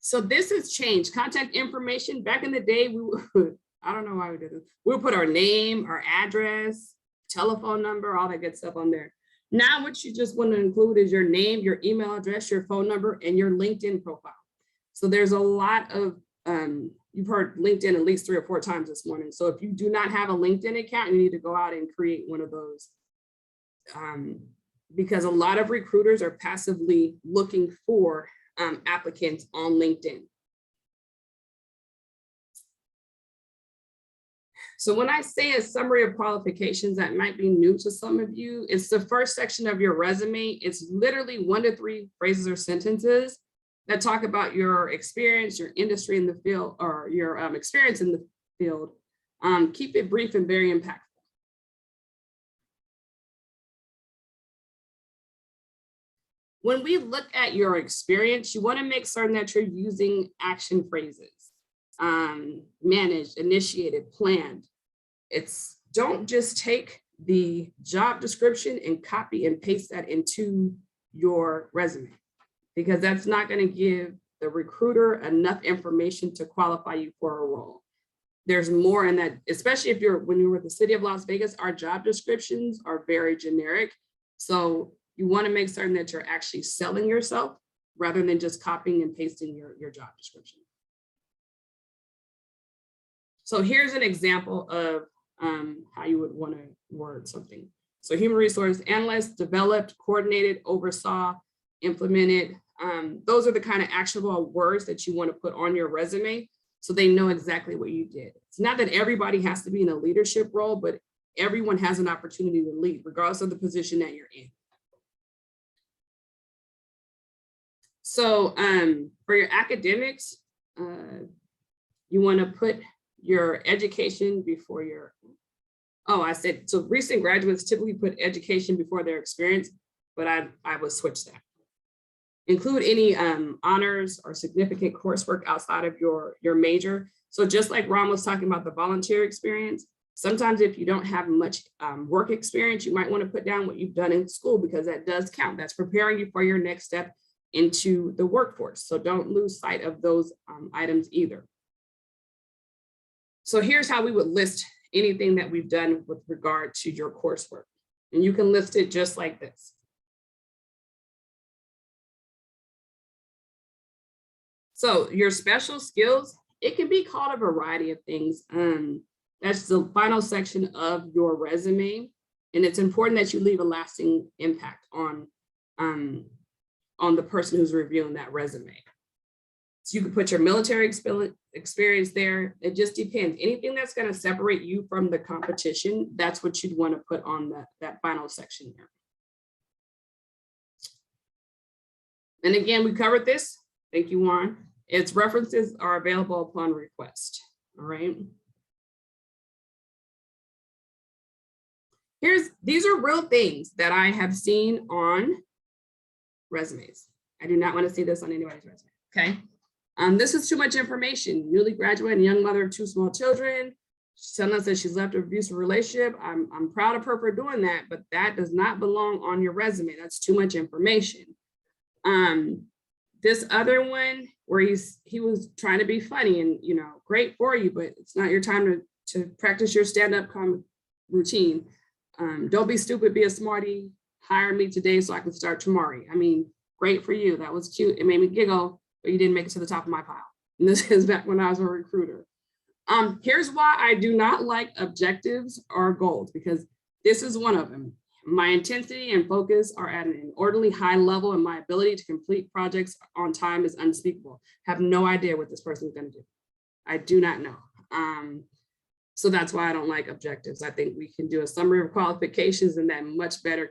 So this has changed. Contact information. Back in the day, I don't know why we did this. We'll put our name, our address, telephone number, all that good stuff on there. Now what you just want to include is your name, your email address, your phone number, and your LinkedIn profile. So there's a lot of, you've heard LinkedIn at least 3 or 4 times this morning. So if you do not have a LinkedIn account, you need to go out and create one of those. Because a lot of recruiters are passively looking for applicants on LinkedIn. So when I say a summary of qualifications, that might be new to some of you, it's the first section of your resume. It's literally 1 to 3 phrases or sentences that talk about your experience, your industry in the field, or your experience in the field. Keep it brief and very impactful. When we look at your experience, you want to make certain that you're using action phrases. Managed, initiated, planned. Don't just take the job description and copy and paste that into your resume, because that's not going to give the recruiter enough information to qualify you for a role. There's more in that, especially when you're with the city of Las Vegas, our job descriptions are very generic. So you want to make certain that you're actually selling yourself rather than just copying and pasting your job description. So here's an example of how you would want to word something. So human resource analyst, developed, coordinated, oversaw, implemented. Those are the kind of actionable words that you want to put on your resume so they know exactly what you did. It's not that everybody has to be in a leadership role, but everyone has an opportunity to lead regardless of the position that you're in. So for your academics, you want to put your education before your, so recent graduates typically put education before their experience, but I would switch that. Include any honors or significant coursework outside of your major. So just like Ron was talking about the volunteer experience, sometimes if you don't have much work experience, you might want to put down what you've done in school, because that does count. That's preparing you for your next step into the workforce. So don't lose sight of those items either. So here's how we would list anything that we've done with regard to your coursework. And you can list it just like this. So your special skills, it can be called a variety of things. That's the final section of your resume. And it's important that you leave a lasting impact on the person who's reviewing that resume. So you can put your military experience there. It just depends. Anything that's going to separate you from the competition, that's what you'd want to put on that final section there. And again, we covered this. Thank you, Juan. Its references are available upon request. All right. These are real things that I have seen on resumes. I do not want to see this on anybody's resume. Okay. This is too much information. Newly graduated, young mother of 2 small children. She's telling us that she's left an abusive relationship. I'm proud of her for doing that, but that does not belong on your resume. That's too much information. This other one where he was trying to be funny and, you know, great for you, but it's not your time to practice your stand-up comedy routine. Don't be stupid, be a smarty. Hire me today so I can start tomorrow. I mean, great for you. That was cute. It made me giggle, but you didn't make it to the top of my pile. And this is back when I was a recruiter. Here's why I do not like objectives or goals, because this is one of them. My intensity and focus are at an inordinately high level, and my ability to complete projects on time is unspeakable. Have no idea what this person is going to do. I do not know. So that's why I don't like objectives. I think we can do a summary of qualifications, and that much better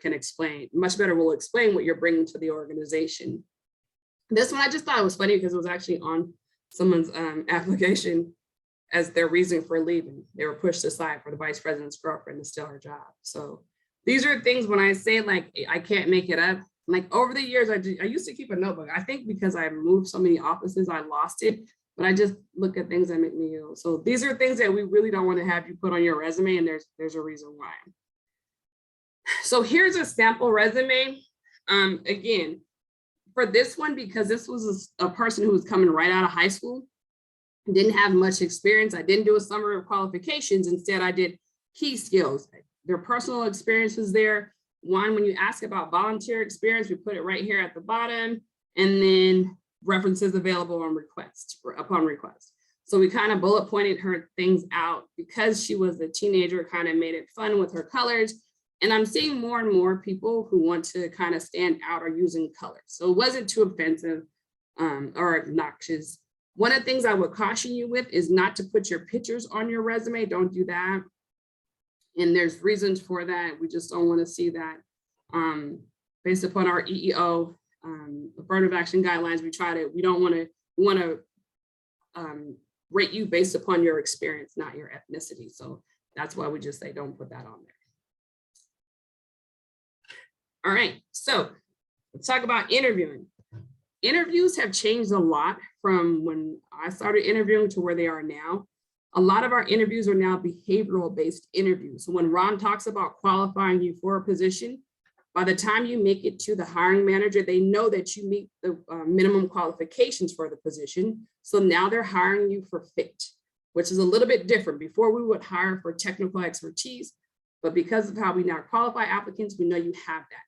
will explain what you're bringing to the organization. This one, I just thought it was funny because it was actually on someone's application as their reason for leaving. They were pushed aside for the vice president's girlfriend to steal her job. So these are things when I say like, I can't make it up. Like over the years, I used to keep a notebook. I think because I moved so many offices, I lost it. But I just look at things that make me ill. So these are things that we really don't want to have you put on your resume, and there's a reason why. So here's a sample resume. Again, for this one, because this was a person who was coming right out of high school, didn't have much experience. I didn't do a summary of qualifications. Instead, I did key skills. Their personal experience was there. One, when you ask about volunteer experience, we put it right here at the bottom, and then references available upon request. So we kind of bullet pointed her things out because she was a teenager, kind of made it fun with her colors. And I'm seeing more and more people who want to kind of stand out are using colors. So it wasn't too offensive or obnoxious. One of the things I would caution you with is not to put your pictures on your resume. Don't do that. And there's reasons for that. We just don't want to see that. Based upon our EEO affirmative action guidelines, we want to rate you based upon your experience, not your ethnicity. So that's why we just say don't put that on there. All right, so let's talk about interviewing. Interviews have changed a lot from when I started interviewing to where they are now. A lot of our interviews are now behavioral based interviews. So when Ron talks about qualifying you for a position, by the time you make it to the hiring manager, they know that you meet the minimum qualifications for the position. So now they're hiring you for fit, which is a little bit different. Before we would hire for technical expertise, but because of how we now qualify applicants, we know you have that.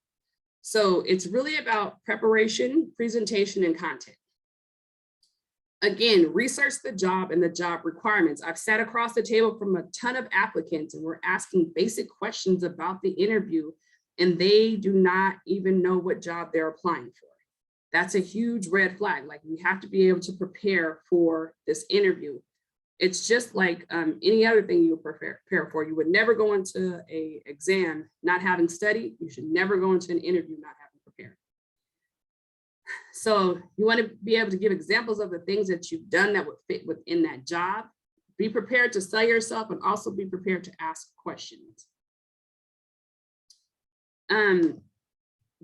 So it's really about preparation, presentation, and content. Again, research the job and the job requirements. I've sat across the table from a ton of applicants and we're asking basic questions about the interview, and they do not even know what job they're applying for. That's a huge red flag. Like, we have to be able to prepare for this interview. It's just like any other thing you prepare for. You would never go into an exam not having studied. You should never go into an interview not having prepared. So you want to be able to give examples of the things that you've done that would fit within that job. Be prepared to sell yourself and also be prepared to ask questions.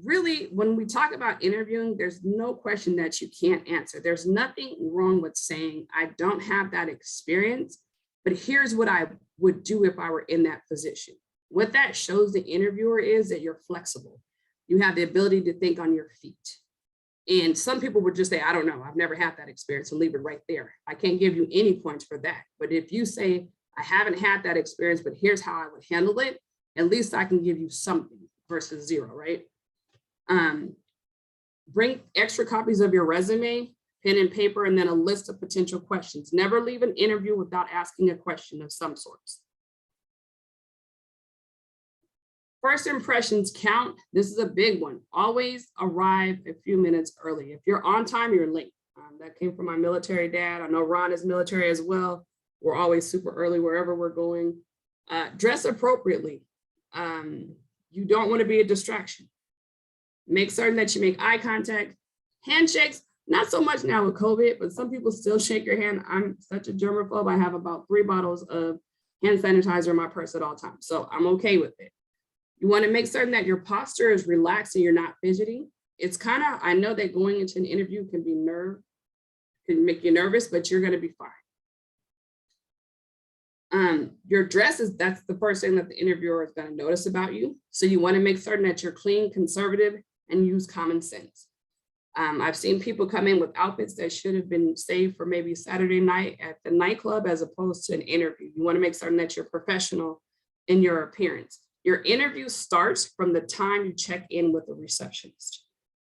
Really, when we talk about interviewing, there's no question that you can't answer. There's nothing wrong with saying, I don't have that experience, but here's what I would do if I were in that position. What that shows the interviewer is that you're flexible. You have the ability to think on your feet. And some people would just say, I don't know, I've never had that experience, and leave it right there. I can't give you any points for that. But if you say, I haven't had that experience, but here's how I would handle it, at least I can give you something versus zero, right? Bring extra copies of your resume. pen and paper, and then a list of potential questions. Never leave an interview without asking a question of some sorts. First impressions count. This is a big one. Always arrive a few minutes early. If you're on time, you're late. That came from my military dad. I know Ron is military as well. We're always super early wherever we're going. Dress appropriately. You don't want to be a distraction. Make certain that you make eye contact. Handshakes, not so much now with COVID, but some people still shake your hand. I'm such a germaphobe. I have about 3 bottles of hand sanitizer in my purse at all times, so I'm okay with it. You want to make certain that your posture is relaxed and you're not fidgeting. It's kind of, I know that going into an interview can make you nervous, but you're going to be fine. Your dress that's the first thing that the interviewer is going to notice about you. So you want to make certain that you're clean, conservative, and use common sense. I've seen people come in with outfits that should have been saved for maybe Saturday night at the nightclub as opposed to an interview. You want to make certain that you're professional in your appearance. Your interview starts from the time you check in with the receptionist.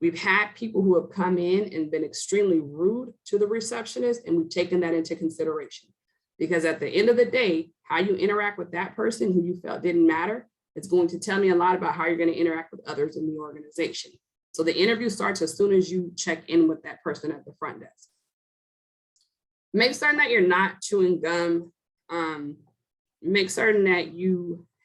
We've had people who have come in and been extremely rude to the receptionist, and we've taken that into consideration. Because at the end of the day, how you interact with that person who you felt didn't matter, it's going to tell me a lot about how you're going to interact with others in the organization. So the interview starts as soon as you check in with that person at the front desk. Make certain that you're not chewing gum. Make certain that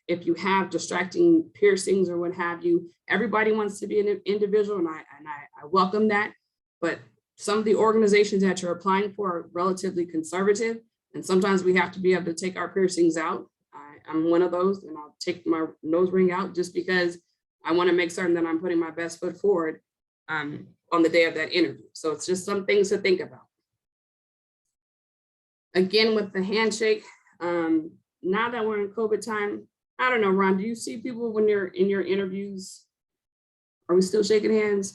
if you have distracting piercings or what have you, everybody wants to be an individual, and I welcome that. But some of the organizations that you're applying for are relatively conservative, and sometimes we have to be able to take our piercings out. I'm one of those, and I'll take my nose ring out just because I want to make certain that I'm putting my best foot forward on the day of that interview. So it's just some things to think about. Again, with the handshake, now that we're in COVID time, I don't know, Ron, do you see people when you're in your interviews? Are we still shaking hands?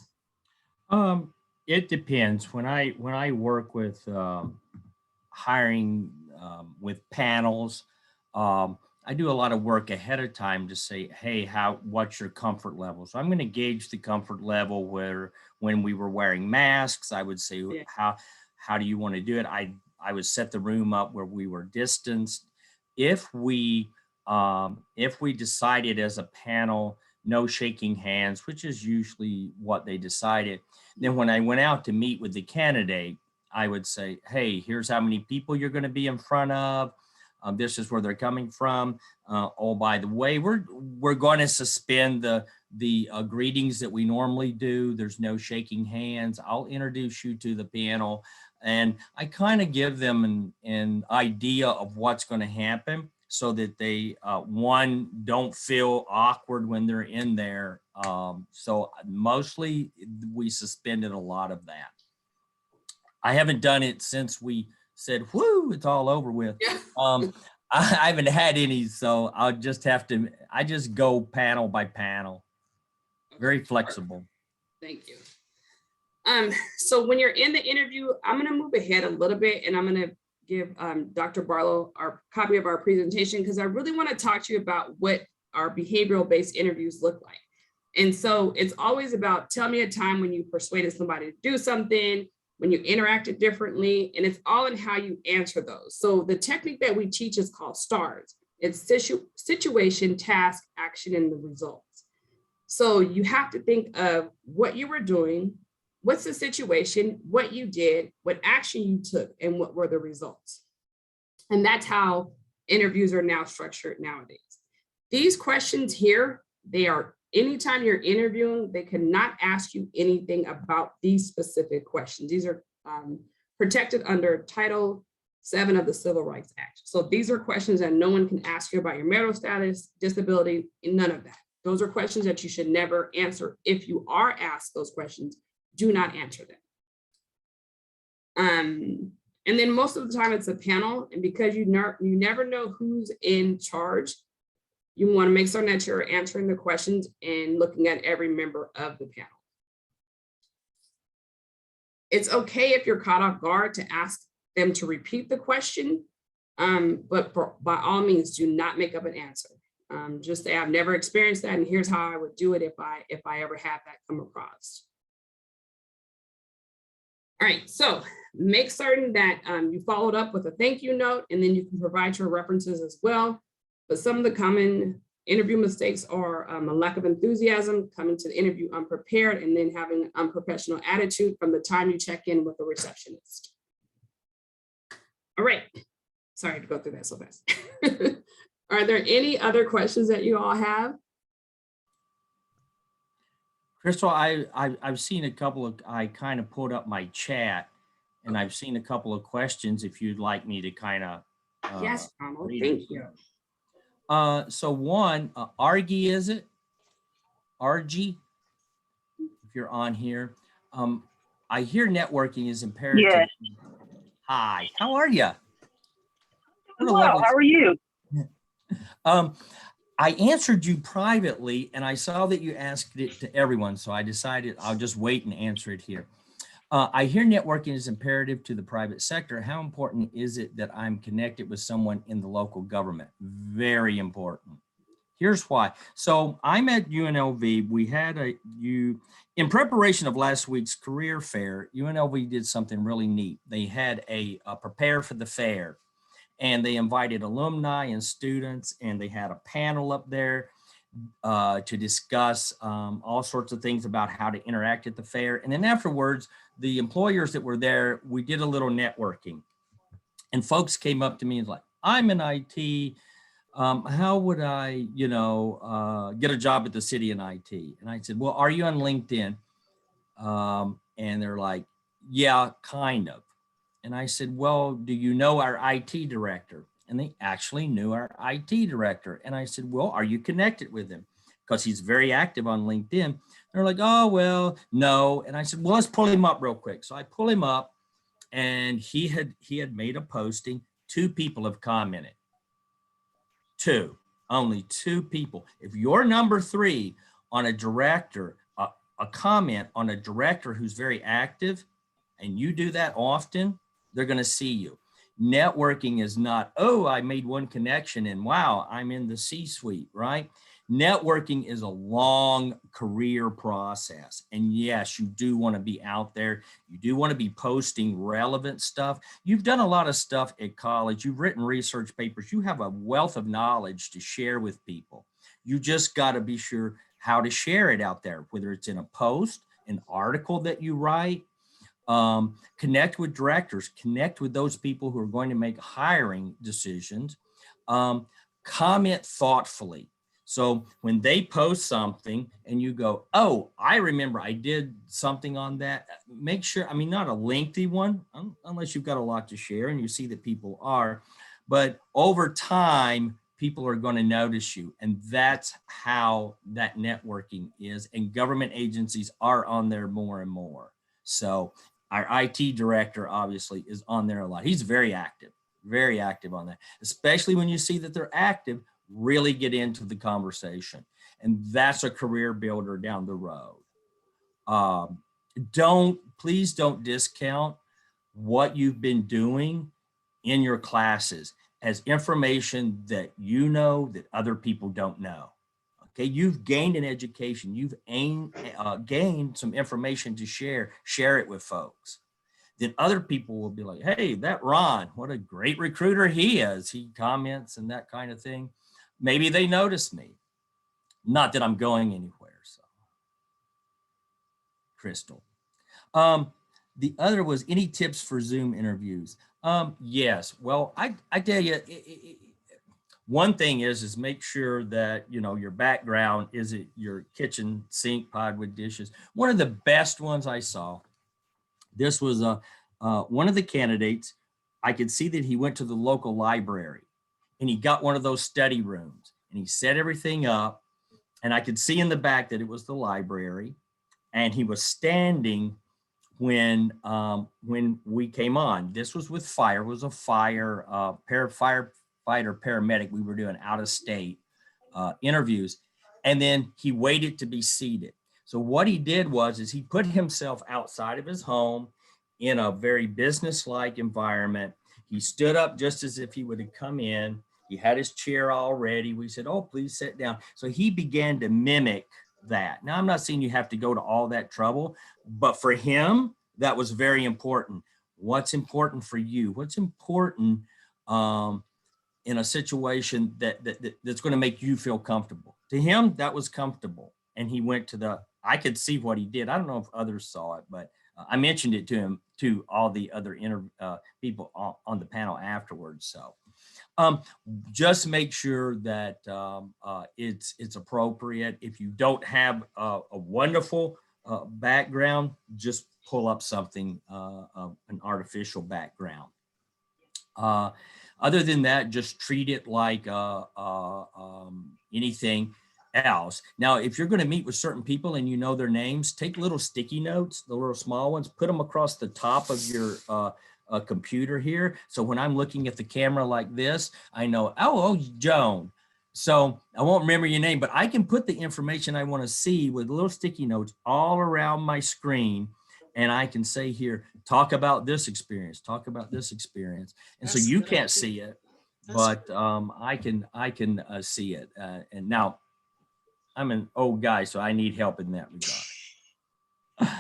It depends. When I work with hiring with panels, I do a lot of work ahead of time to say, hey, what's your comfort level? So I'm going to gauge the comfort level when we were wearing masks, I would say, yeah. How do you want to do it? I would set the room up where we were distanced. If we decided as a panel, no shaking hands, which is usually what they decided, then when I went out to meet with the candidate, I would say, hey, here's how many people you're going to be in front of. This is where they're coming from. Oh, by the way, we're going to suspend the greetings that we normally do. There's no shaking hands. I'll introduce you to the panel. And I kind of give them an idea of what's going to happen so that they, one, don't feel awkward when they're in there. So mostly we suspended a lot of that. I haven't done it since we said, whoo, it's all over with. Yeah. I haven't had any, so I just go panel by panel. Very flexible. Thank you. So when you're in the interview, I'm going to move ahead a little bit, and I'm going to give Dr. Barlow our copy of our presentation, because I really want to talk to you about what our behavioral-based interviews look like. And so it's always about, tell me a time when you persuaded somebody to do something, when you interacted differently, and it's all in how you answer those. So the technique that we teach is called STARS. It's situation, task, action, and the results. So you have to think of what you were doing, what's the situation, what you did, what action you took, and what were the results. And that's how interviews are now structured nowadays. These questions here, they are, anytime you're interviewing, they cannot ask you anything about these specific questions. These are protected under Title VII of the Civil Rights Act. So these are questions that no one can ask you about your marital status, disability, and none of that. Those are questions that you should never answer. If you are asked those questions, do not answer them. And then most of the time it's a panel, and because you never know who's in charge, you want to make certain that you're answering the questions and looking at every member of the panel. It's okay if you're caught off guard to ask them to repeat the question, but by all means, do not make up an answer. Just say, I've never experienced that, and here's how I would do it if I ever had that come across. All right, so make certain that you followed up with a thank you note, and then you can provide your references as well. But some of the common interview mistakes are a lack of enthusiasm, coming to the interview unprepared, and then having an unprofessional attitude from the time you check in with the receptionist. All right, sorry to go through that so fast. Are there any other questions that you all have? Crystal, I've seen a couple of, I kind of pulled up my chat and I've seen a couple of questions if you'd like me to kind of. Yes, Ronald, read thank them. you. So one, Argy, is it? Argy, if you're on here. I hear networking is imperative. Yes. Hi, how are you? Well, how are you? I answered you privately and I saw that you asked it to everyone. So I decided I'll just wait and answer it here. I hear networking is imperative to the private sector. How important is it that I'm connected with someone in the local government? Very important. Here's why. So I'm at UNLV. We had in preparation of last week's career fair, UNLV did something really neat. They had a prepare for the fair, and they invited alumni and students, and they had a panel up there to discuss all sorts of things about how to interact at the fair. And then afterwards, the employers that were there, we did a little networking. And folks came up to me and was like, I'm in IT. How would I, get a job at the city in IT? And I said, well, are you on LinkedIn? And they're like, yeah, kind of. And I said, well, do you know our IT director? And they actually knew our IT director. And I said, well, are you connected with him? Because he's very active on LinkedIn. They're like, oh, well, no. And I said, well, let's pull him up real quick. So I pull him up, and he had made a posting. 2 people have commented. Only two people. If you're number 3 on a director, a comment on a director who's very active, and you do that often, they're going to see you. Networking is not, oh, I made one connection and wow, I'm in the C-suite, right? Networking is a long career process. And yes, you do want to be out there. You do want to be posting relevant stuff. You've done a lot of stuff at college. You've written research papers. You have a wealth of knowledge to share with people. You just got to be sure how to share it out there, whether it's in a post, an article that you write. Connect with directors, connect with those people who are going to make hiring decisions. Comment thoughtfully. So when they post something and you go, oh, I remember I did something on that, make sure, I mean, not a lengthy one, unless you've got a lot to share and you see that people are, but over time, people are going to notice you. And that's how that networking is. And government agencies are on there more and more. So our IT director obviously is on there a lot. He's very active on that, especially when you see that they're active, really get into the conversation. And that's a career builder down the road. Please don't discount what you've been doing in your classes as information that you know that other people don't know. Okay, you've gained an education, you've gained some information to share it with folks. Then other people will be like, hey, that Ron, what a great recruiter he is. He comments and that kind of thing. Maybe they notice me. Not that I'm going anywhere, so. Crystal. The other was any tips for Zoom interviews? Yes, well, I tell you, one thing is make sure that, your background isn't your kitchen sink pod with dishes. One of the best ones I saw, this was one of the candidates. I could see that he went to the local library and he got one of those study rooms and he set everything up, and I could see in the back that it was the library, and he was standing when we came on. This was with fire, it was a firefighter paramedic. We were doing out of state interviews, and then he waited to be seated. So what he did is he put himself outside of his home in a very business-like environment. He stood up just as if he would have come in. He had his chair all ready. We said, oh, please sit down. So he began to mimic that. Now, I'm not saying you have to go to all that trouble, but for him, that was very important. What's important for you? What's important in a situation that's going to make you feel comfortable? To him, that was comfortable. And he went to I could see what he did. I don't know if others saw it, but I mentioned it to him, to all the other people on the panel afterwards. So just make sure that it's appropriate. If you don't have a wonderful background, just pull up something, an artificial background. Other than that, just treat it like anything else. Now, if you're going to meet with certain people and you know their names, take little sticky notes, the little small ones, put them across the top of your computer here. So when I'm looking at the camera like this, I know, oh, Joan. So I won't remember your name, but I can put the information I want to see with little sticky notes all around my screen. And I can say here, talk about this experience, talk about this experience. And so you can't see it, but I can see it. And now I'm an old guy, so I need help in that regard.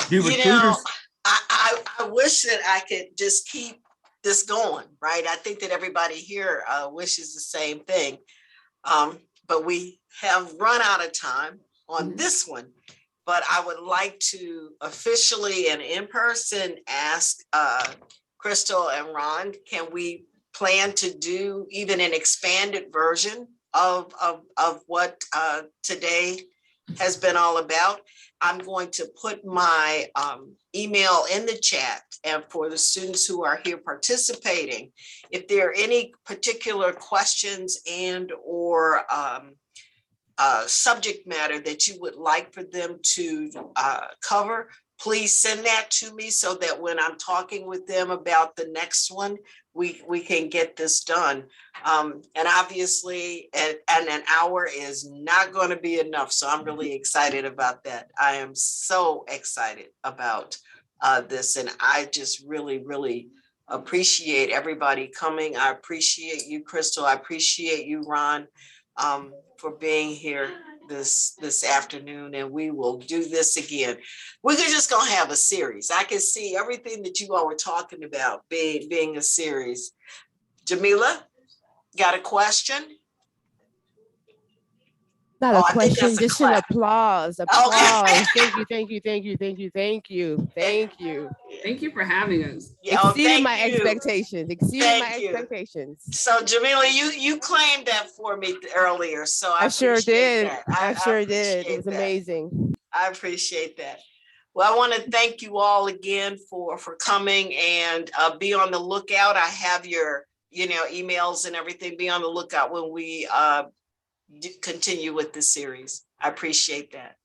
Do recruiters? I wish that I could just keep this going, right? I think that everybody here wishes the same thing. But we have run out of time on this one. But I would like to officially and in person ask Crystal and Ron, can we plan to do even an expanded version of what today has been all about? I'm going to put my email in the chat, and for the students who are here participating, if there are any particular questions and or subject matter that you would like for them to cover, please send that to me so that when I'm talking with them about the next one, we can get this done. And obviously, and an hour is not going to be enough. So I'm really excited about that. I am so excited about this. And I just really, really appreciate everybody coming. I appreciate you, Crystal. I appreciate you, Ron, for being here this afternoon, and we will do this again. We're just gonna have a series. I can see everything that you all were talking about being a series. Jamila, got a question? Not Oh, a I think question, that's a just an clap. applause. Okay. Applause. Thank you, thank you, thank you, thank you, thank you, thank you. Thank you for having us. Yeah, oh, Exceeded thank my you. expectations. Exceeded my Thank you. expectations. So Jamila, you claimed that for me earlier, so I sure appreciate did. that. I sure did. appreciate It was that. amazing. I appreciate that. Well, I want to thank you all again for coming, and be on the lookout. I have your emails and everything. Be on the lookout when we continue with the series. I appreciate that.